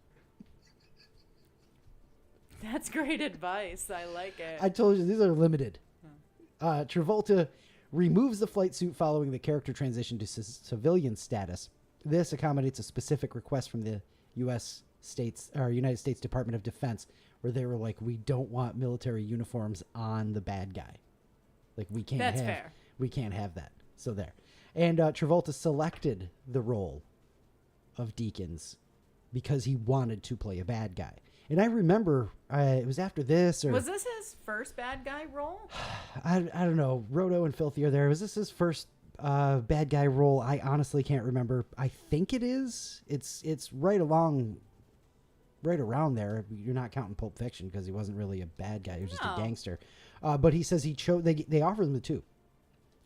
That's great advice. I like it. I told you, these are limited. Travolta removes the flight suit following the character transition to civilian status. This accommodates a specific request from the United States Department of Defense, where they were like, we don't want military uniforms on the bad guy. Like, we can't That's have, fair. We can't have that. So there. And Travolta selected the role of Deakins because he wanted to play a bad guy. And I remember it was after this, or Was this his first bad guy role? I don't know. Roto and Filthy are there. Was this his first bad guy role? I honestly can't remember. I think it is. It's right around there. You're not counting Pulp Fiction because he wasn't really a bad guy. He was just a gangster. But he says he chose. They offered him the two,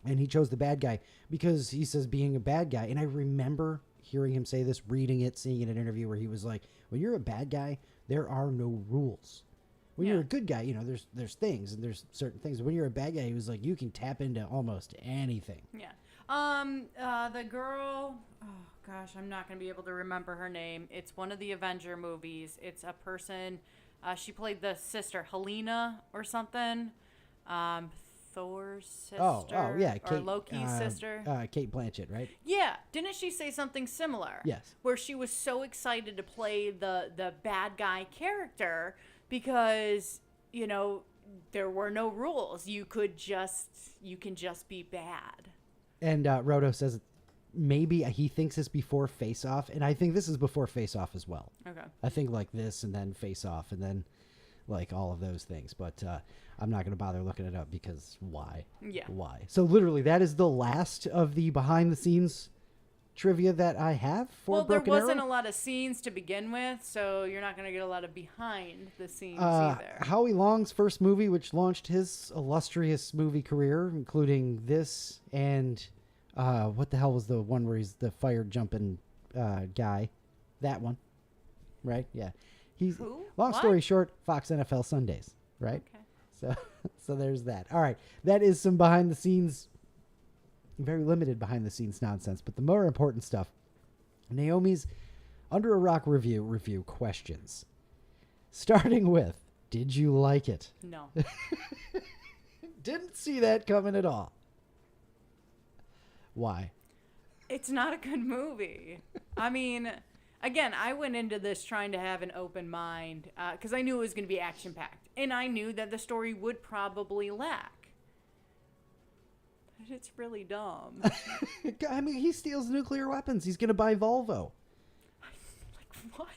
and he chose the bad guy because he says being a bad guy. And I remember hearing him say this, reading it, seeing it in an interview where he was like, "When you're a bad guy, there are no rules. When you're a good guy, you know, there's things and there's certain things. When you're a bad guy, he was like, you can tap into almost anything." Yeah. The girl, oh gosh, I'm not going to be able to remember her name. It's one of the Avenger movies. It's a person, she played the sister, Helena or something. Thor's sister. Oh yeah, or Loki's sister. Kate Blanchett, right? Yeah. Didn't she say something similar? Yes. Where she was so excited to play the bad guy character because, you know, there were no rules. You can just be bad. And Roto says maybe he thinks it's before Face Off, and I think this is before Face Off as well. Okay. I think like this and then Face Off and then like all of those things, but I'm not going to bother looking it up because why? Yeah. Why? So literally, that is the last of the behind-the-scenes trivia that I have for Broken there wasn't Arrow. a lot of scenes to begin with, so you're not going to get a lot of behind the scenes either. Howie Long's first movie, which launched his illustrious movie career, including this and what the hell was the one where he's the fire jumping guy? That one, right? Yeah. He's Who? Long What? story short, Fox NFL Sundays, right? Okay. So there's that. All right, that is some behind the scenes, very limited behind the scenes nonsense, but the more important stuff. Naomi's Under a Rock review questions. Starting with, did you like it? No. Didn't see that coming at all. Why? It's not a good movie. I mean, again, I went into this trying to have an open mind because I knew it was going to be action-packed. And I knew that the story would probably lack. But it's really dumb. I mean, he steals nuclear weapons. He's going to buy Volvo. Like, what?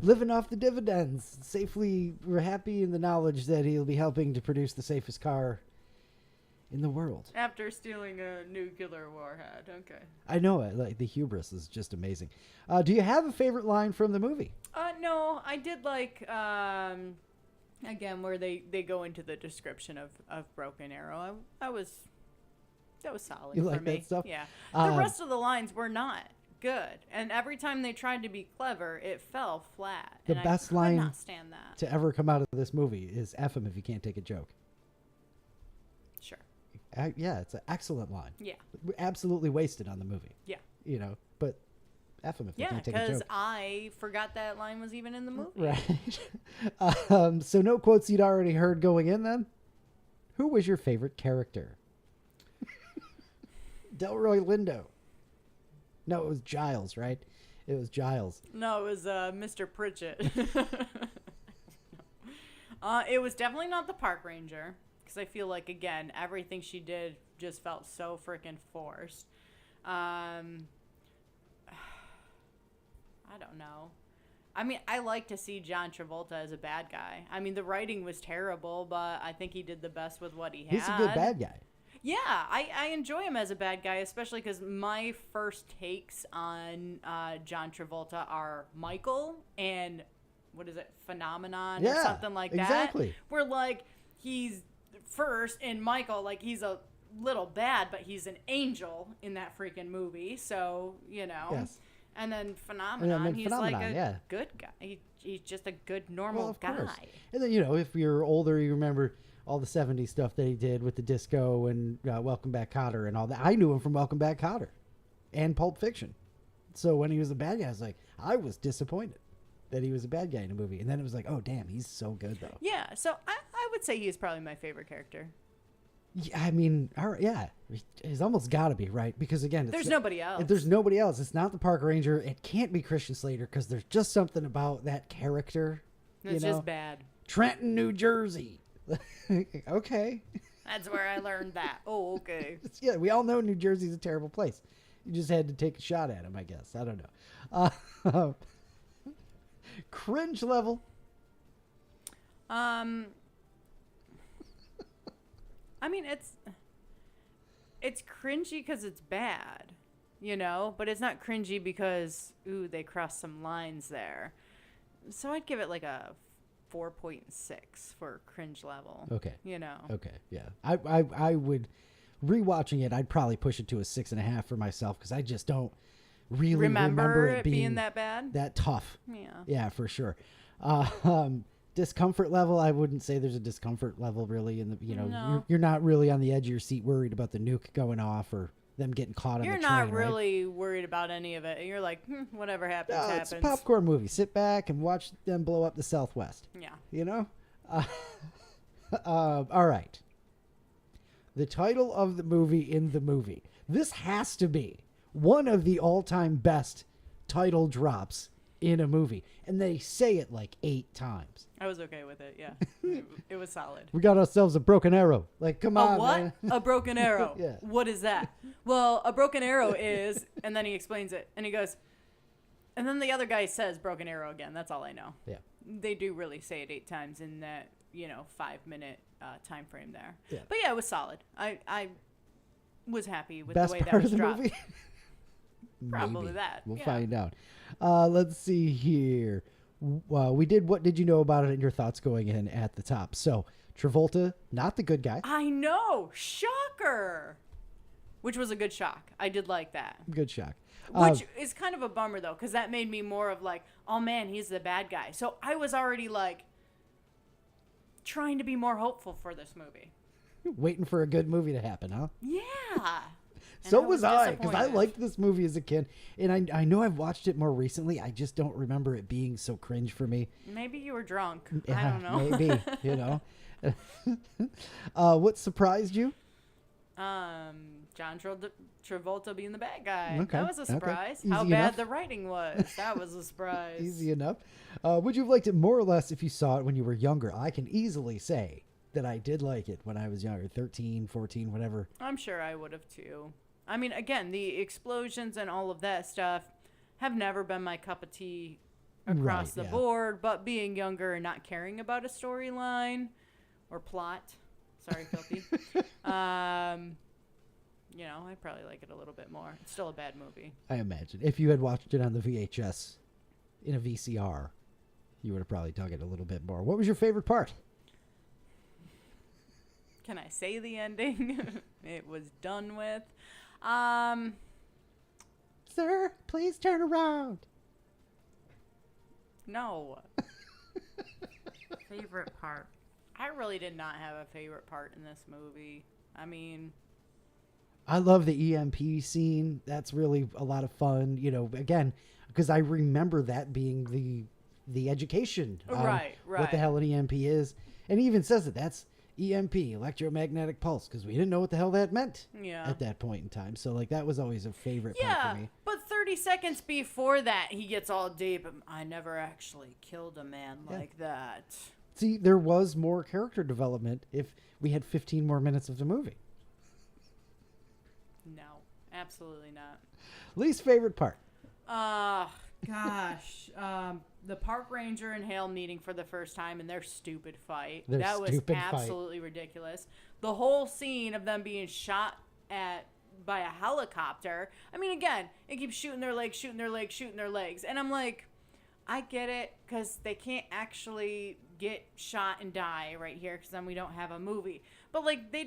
Living off the dividends. Safely, we're happy in the knowledge that he'll be helping to produce the safest car in the world. After stealing a nuclear warhead. Okay. I know it. Like, the hubris is just amazing. Do you have a favorite line from the movie? No, I did like, again, where they go into the description of Broken Arrow. That was solid You for like me. that stuff? Yeah. The rest of the lines were not good. And every time they tried to be clever, it fell flat. The and best I could line not stand that. to ever come out of this movie is F him if you can't take a joke. Sure. Yeah, it's an excellent line. Yeah. Absolutely wasted on the movie. Yeah. You know, but F him if you Yeah, can't take a because joke. I forgot that line was even in the movie. Right. So no quotes you'd already heard going in then? Who was your favorite character? Delroy Lindo. No, it was Giles, right? It was Giles. No, it was Mr. Pritchett. It was definitely not the park ranger, because I feel like, again, everything she did just felt so freaking forced. I don't know. I mean, I like to see John Travolta as a bad guy. I mean, the writing was terrible, but I think he did the best with what he had. He's a good bad guy. Yeah, I enjoy him as a bad guy, especially because my first takes on John Travolta are Michael and, what is it, Phenomenon or something like that. Exactly. Where, like, he's first, and Michael, like, he's a little bad, but he's an angel in that freaking movie. So, you know. Yes. And then Phenomenon, he's Phenomenon, like a yeah. good guy. He's just a good, normal guy. Course. And then, you know, if you're older, you remember all the 70s stuff that he did with the disco and Welcome Back Kotter and all that. I knew him from Welcome Back Kotter and Pulp Fiction. So when he was a bad guy, I was disappointed that he was a bad guy in a movie. And then it was like, oh, damn, he's so good, though. Yeah, so I would say he's probably my favorite character. Yeah, I mean, yeah, he's almost got to be, right? Because, again, there's nobody else. There's nobody else. It's not the park ranger. It can't be Christian Slater because there's just something about that character. It's just bad. Trenton, New Jersey. Okay. That's where I learned that. Oh, okay. Yeah, we all know New Jersey's a terrible place. You just had to take a shot at him, I guess. I don't know. Cringe level. I mean, it's cringy because it's bad, you know, but it's not cringy because, ooh, they crossed some lines there. So I'd give it like a 4.6 for cringe level. Okay. You know. Okay, yeah. I would, rewatching it, I'd probably push it to a 6.5 for myself because I just don't really remember it being that bad. That tough. Yeah. Yeah, for sure. Discomfort level, I wouldn't say there's a discomfort level really in the, you know, No. you're not really on the edge of your seat worried about the nuke going off or them getting caught on the train. You're not right? really worried about any of it. You're like, whatever happens, happens. It's a popcorn movie. Sit back and watch them blow up the Southwest. Yeah. You know? All right. The title of the movie in the movie. This has to be one of the all-time best title drops in a movie. And they say it like 8 times. I was okay with it, yeah. It was solid. We got ourselves a broken arrow. Like, come on, A what? man. A broken arrow. Yeah. What is that? Well, a broken arrow is, and then he explains it, and he goes, and then the other guy says broken arrow again. That's all I know. Yeah. They do really say it 8 times in that, 5-minute time frame there. Yeah. But yeah, it was solid. I was happy with Best the way that part was of the dropped. movie? Probably Maybe. that. We'll yeah. find out. Let's see here. We did What Did You Know About It and your thoughts going in at the top. So, Travolta, not the good guy. I know. Shocker. Which was a good shock. I did like that. Good shock. Which is kind of a bummer, though, because that made me more of like, oh, man, he's the bad guy. So I was already, like, trying to be more hopeful for this movie. Waiting for a good movie to happen, huh? Yeah. So was I, because I disappointed. liked this movie as a kid. And I know I've watched it more recently. I just don't remember it being so cringe for me. Maybe you were drunk. I Yeah, don't know. Maybe, you know. What surprised you? John Travolta being the bad guy. Okay, That was a okay. surprise. Easy How bad enough. the writing was. That was a surprise. Easy enough. Would you have liked it more or less if you saw it when you were younger? I can easily say that I did like it when I was younger, 13, 14, whatever. I'm sure I would have too. I mean, again, the explosions and all of that stuff have never been my cup of tea across Right, the yeah. board, but being younger and not caring about a storyline or plot, sorry, Filthy, I probably like it a little bit more. It's still a bad movie. I imagine. If you had watched it on the VHS in a VCR, you would have probably dug it a little bit more. What was your favorite part? Can I say the ending? It was done with. Sir, please turn around. No. Favorite part. I really did not have a favorite part in this movie. I mean, I love the EMP scene. That's really a lot of fun. Again, because I remember that being the education. on Right. What the hell an EMP is. And he even says it. EMP, electromagnetic pulse, because we didn't know what the hell that meant Yeah. at that point in time. So like that was always a favorite part Yeah, for me. but 30 seconds before that, he gets all deep. I never actually killed a man like that. See, there was more character development if we had 15 more minutes of the movie. No, absolutely not. Least favorite part. Gosh. The park ranger and Hale meeting for the first time and their stupid fight. Their That was stupid fight. absolutely ridiculous. The whole scene of them being shot at by a helicopter. I mean, again, it keeps shooting their legs, shooting their legs, shooting their legs. And I'm like, I get it, because they can't actually get shot and die right here, because then we don't have a movie. But, like, they're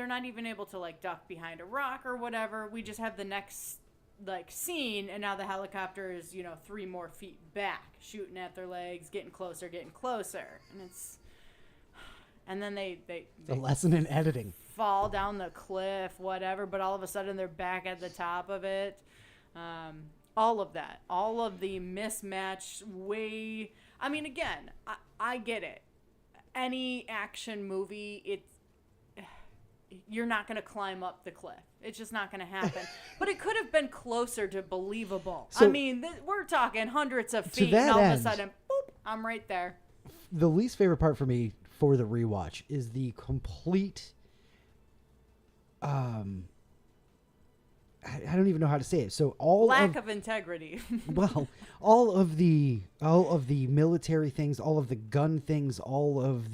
not even able to, like, duck behind a rock or whatever. We just have the next, like, scene, and now the helicopter is, 3 more feet back, shooting at their legs, getting closer. And it's... And then they The lesson in editing. fall down the cliff, whatever, but all of a sudden they're back at the top of it. All of that. All of the mismatched way. I mean, again, I get it. Any action movie, you're not going to climb up the cliff. It's just not going to happen. But it could have been closer to believable. So, I mean, we're talking hundreds of feet, that and all of a end, sudden, boop, I'm right there. The least favorite part for me for the rewatch is the complete I don't even know how to say it. So Lack of integrity. well, all of the military things, all of the gun things, all of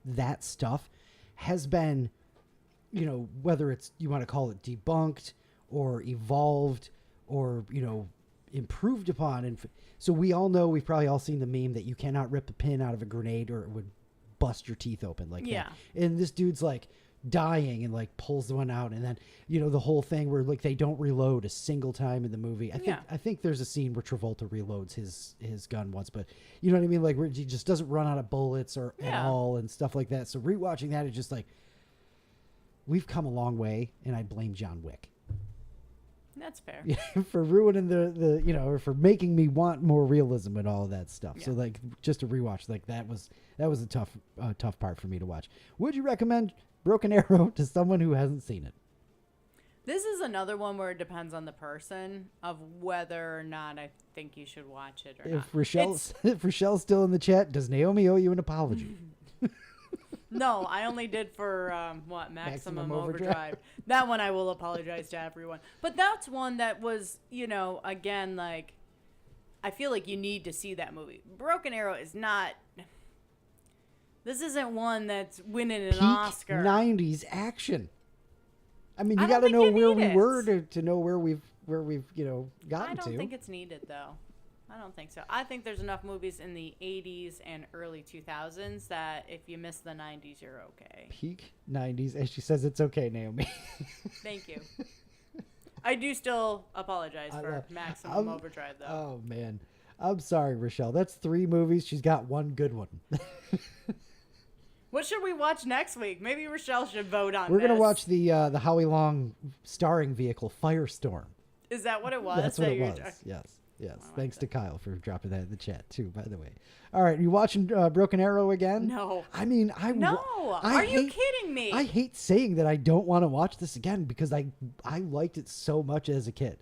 that stuff has been, whether it's, you want to call it debunked or evolved or, improved upon. And so we all know, we've probably all seen the meme that you cannot rip a pin out of a grenade or it would bust your teeth open like Yeah. that. And this dude's like dying and like pulls the one out, and then the whole thing where like they don't reload a single time in the movie. I think there's a scene where Travolta reloads his gun once, but you know what I mean, like where he just doesn't run out of bullets or at all and stuff like that. So rewatching that is just like, we've come a long way, and I blame John Wick. That's fair. For ruining the or for making me want more realism and all of that stuff. So like just to rewatch, like that was a tough part for me to watch. Would you recommend Broken Arrow to someone who hasn't seen it? This is another one where it depends on the person of whether or not I think you should watch it or not. If Rochelle's still in the chat, does Naomi owe you an apology? No, I only did for Maximum Overdrive. That one I will apologize to everyone. But that's one that was, again, like, I feel like you need to see that movie. Broken Arrow is not. This isn't one that's winning an Peak Oscar. 90s action. I mean, you I got don't to think know you where need we it. were to know where we've gotten I don't to. think it's needed, though. I don't think so. I think there's enough movies in the 80s and early 2000s that if you miss the 90s, you're okay. Peak 90s, as she says, it's okay, Naomi. Thank you. I do still apologize for Maximum Overdrive, though. Oh, man. I'm sorry, Rochelle. That's 3 movies. She's got one good one. What should we watch next week? Maybe Rochelle should vote on We're this. going to watch the Howie Long starring vehicle, Firestorm. Is that what it was? That's what it was. Yes. Thanks to Kyle for dropping that in the chat, too, by the way. All right. You watching Broken Arrow again? No. I mean, Are you kidding me? I hate saying that I don't want to watch this again because I liked it so much as a kid.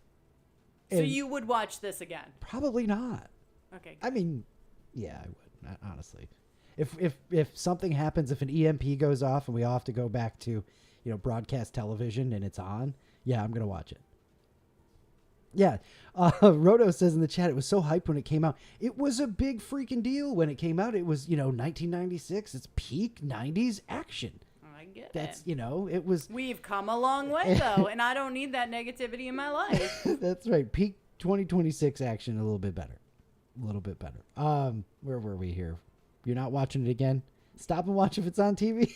So you would watch this again? Probably not. Okay. Good. I mean, yeah, I would, honestly. If something happens, if an EMP goes off and we all have to go back to, broadcast television and it's on, yeah, I'm going to watch it. Yeah. Roto says in the chat, it was so hyped when it came out. It was a big freaking deal when it came out. It was, 1996. It's peak 90s action. I get That's, it. It was. We've come a long way, though, and I don't need that negativity in my life. That's right. Peak 2026 action, a little bit better. Where were we here? You're not watching it again? Stop and watch if it's on TV.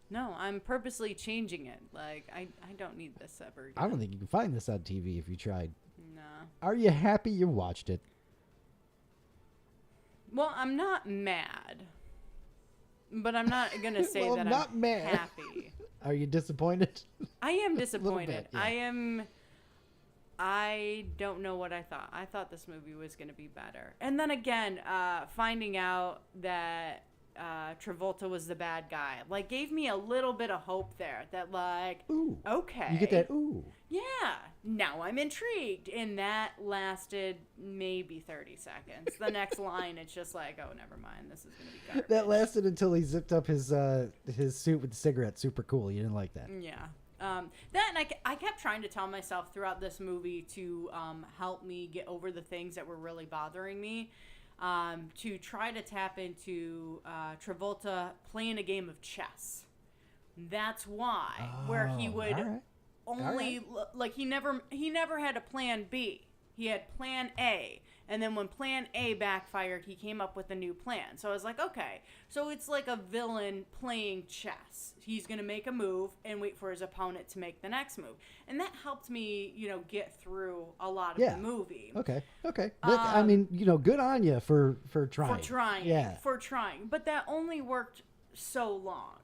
No, I'm purposely changing it. Like, I don't need this ever again. I don't think you can find this on TV if you tried. No. Are you happy you watched it? Well, I'm not mad. But I'm not going to say Well, that I'm not mad. happy. Are you disappointed? I am disappointed. bit, yeah. I don't know what I thought. I thought this movie was going to be better. And then again, finding out that Travolta was the bad guy. Like, gave me a little bit of hope there that, like, Ooh. okay. You get that, ooh. Yeah, now I'm intrigued. And that lasted maybe 30 seconds. The next line, it's just like, oh, never mind. This is going to be garbage. That lasted until he zipped up his suit with the cigarette. Super cool. You didn't like that. Yeah. That, and I kept trying to tell myself throughout this movie to help me get over the things that were really bothering me. To try to tap into Travolta playing a game of chess. That's why, where he would only like he never had a plan B. He had plan A, and then when plan A backfired, he came up with a new plan. So I was like, okay, so it's like a villain playing chess. He's gonna make a move and wait for his opponent to make the next move, and that helped me, get through a lot of the movie. Okay. I mean, good on you for trying. For trying. But that only worked so long,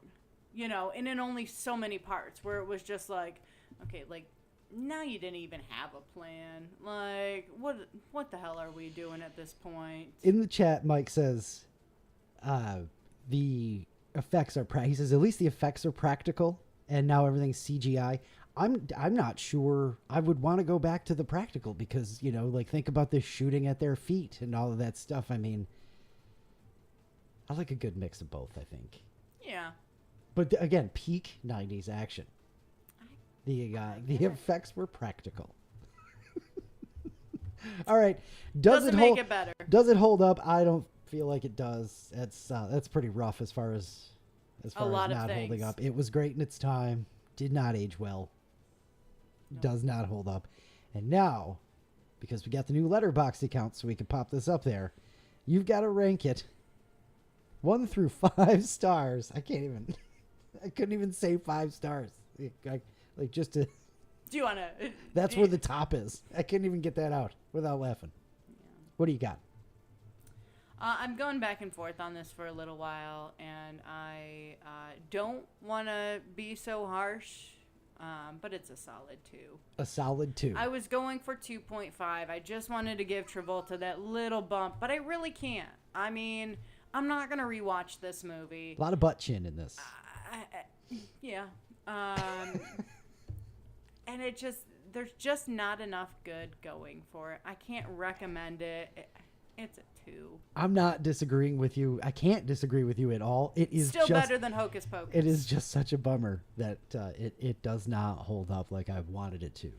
and in only so many parts where it was just like, okay, like, now you didn't even have a plan. Like, what the hell are we doing at this point? In the chat, Mike says, the effects are he says, at least the effects are practical and now everything's CGI. I'm not sure I would want to go back to the practical because, like, think about this shooting at their feet and all of that stuff. I mean, I like a good mix of both, I think. Yeah. But again, peak 90s action. The effects were practical. All right. Doesn't make it better. Does it hold up? I don't feel like it does. That's pretty rough as far as not holding up. It was great in its time. Did not age well. No. Does not hold up. And now, because we got the new Letterboxd account, so we can pop this up there, you've got to rank it 1 through 5 stars. I couldn't even say 5 stars. Like, just to... Do you want to... That's where the top is. I couldn't even get that out without laughing. Yeah. What do you got? I'm going back and forth on this for a little while, and I don't want to be so harsh, but it's a solid 2. A solid 2. I was going for 2.5. I just wanted to give Travolta that little bump, but I really can't. I mean, I'm not going to rewatch this movie. A lot of butt chin in this. Yeah. And there's just not enough good going for it. I can't recommend it. It's a 2. I'm not disagreeing with you. I can't disagree with you at all. It is still better than Hocus Pocus. It is just such a bummer that it does not hold up like I wanted it to.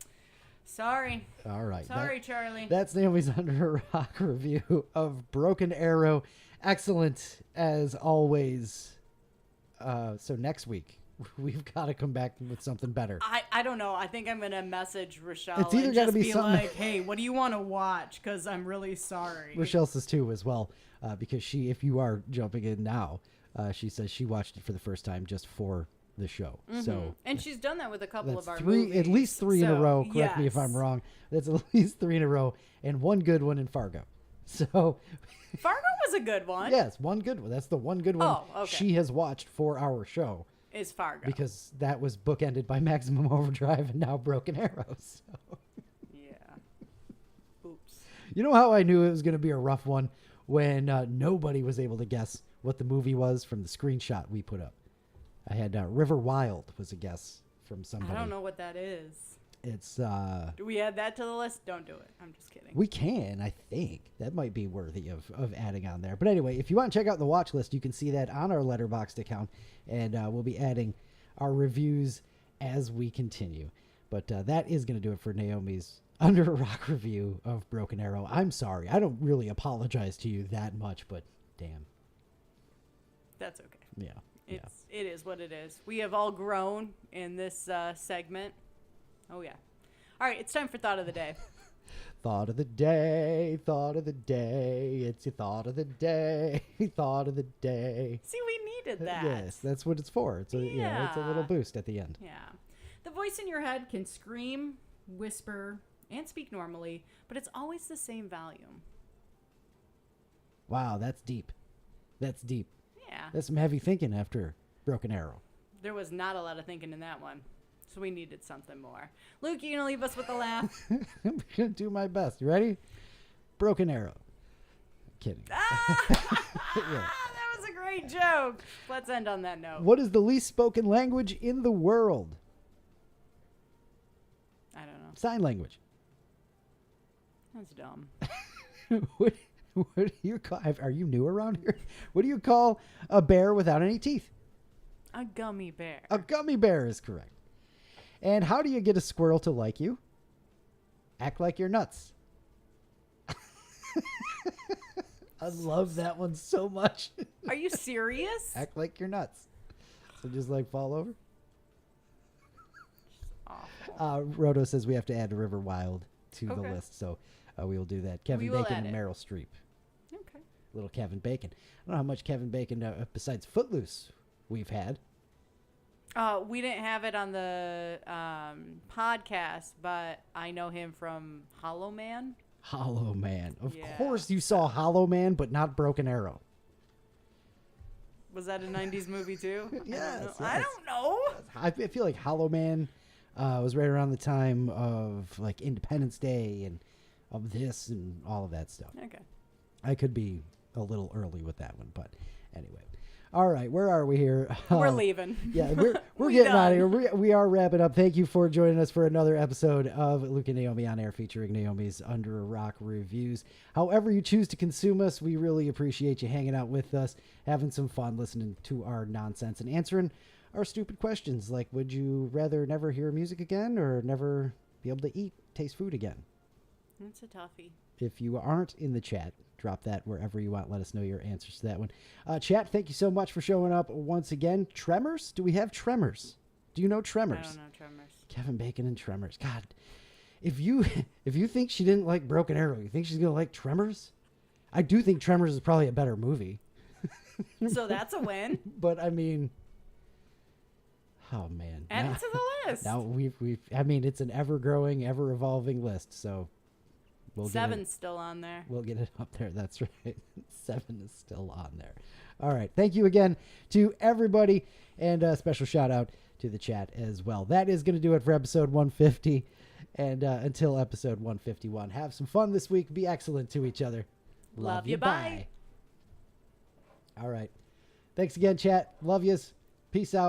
Sorry. All right. Sorry, Charlie. That's Naomi's Under a Rock review of Broken Arrow. Excellent as always. So next week, we've got to come back with something better. I don't know. I think I'm going to message Rochelle. It's either got to be something like, hey, what do you want to watch? Because I'm really sorry. Rochelle says too as well, because if you are jumping in now, she says she watched it for the first time just for the show. Mm-hmm. So, and she's done that with a couple of our movies. movies. At least 3 in a row. Correct me if I'm wrong. That's at least 3 in a row, and one good one in Fargo. So Fargo was a good one. Yes, one good one. That's the one good one she has watched for our show. Is Fargo. Because that was bookended by Maximum Overdrive and now Broken Arrow. So. Yeah. Oops. You know how I knew it was going to be a rough one? When nobody was able to guess what the movie was from the screenshot we put up. I had River Wild was a guess from somebody. I don't know what that is. It's do we add that to the list? Don't do it. I'm just kidding. We can, I think. That might be worthy of adding on there. But anyway, if you want to check out the watch list, you can see that on our Letterboxd account, and we'll be adding our reviews as we continue. But that is going to do it for Naomi's Under a Rock review of Broken Arrow. I'm sorry. I don't really apologize to you that much, but damn. That's okay. Yeah. It is what it is. We have all grown in this segment. Oh, yeah. All right, it's time for Thought of the Day. Thought of the day, thought of the day. It's your thought of the day, thought of the day. See, we needed that. Yes, that's what it's for. It's it's a little boost at the end. Yeah. The voice in your head can scream, whisper, and speak normally, but it's always the same volume. Wow, that's deep. That's deep. Yeah. That's some heavy thinking after Broken Arrow. There was not a lot of thinking in that one. So we needed something more. Luke, you gonna leave us with a laugh? I'm gonna do my best. You ready? Broken Arrow. Kidding. That was a great Great joke. Let's end on that note. What is the least spoken language in the world? I don't know. Sign language. That's dumb. what do you call? Are you new around here? What do you call a bear without any teeth? A gummy bear. A gummy bear is correct. And how do you get a squirrel to like you? Act like you're nuts. I love that one so much. Are you serious? Act like you're nuts. So just like fall over. Awful. Roto says we have to add River Wild to the Okay. list, so we will do that. Kevin We will Bacon add and it. Meryl Streep. Okay. Little Kevin Bacon. I don't know how much Kevin Bacon, besides Footloose, we've had. We didn't have it on the podcast, but I know him from Hollow Man. Hollow Man. Of Yeah. course you saw Hollow Man, but not Broken Arrow. Was that a 90s movie too? Yes, I yes. don't know. I feel like Hollow Man was right around the time of like Independence Day and of this and all of that stuff. Okay. I could be a little early with that one, but anyway. All right, where are we here? We're leaving. Yeah, we're We getting out of done. here. We are wrapping up. Thank you for joining us for another episode of Luke and Naomi on Air, featuring Naomi's Under a Rock reviews. However you choose to consume us, we really appreciate you hanging out with us, having some fun, listening to our nonsense, and answering our stupid questions like, would you rather never hear music again or never be able to taste food again? That's a toughie. If you aren't in the chat, drop that wherever you want. Let us know your answers to that one. Chat, thank you so much for showing up once again. Tremors? Do we have Tremors? Do you know Tremors? I don't know Tremors. Kevin Bacon and Tremors. God, if you think she didn't like Broken Arrow, you think she's going to like Tremors? I do think Tremors is probably a better movie. So that's a win. But I mean, oh man. Add it to the list. Now I mean, it's an ever-growing, ever-evolving list, so we'll get it. 7's still on there. We'll get it up there. That's right. 7 is still on there. All right. Thank you again to everybody. And a special shout out to the chat as well. That is going to do it for episode 150. And until episode 151, have some fun this week. Be excellent to each other. Love you. Bye. All right. Thanks again, chat. Love yous. Peace out.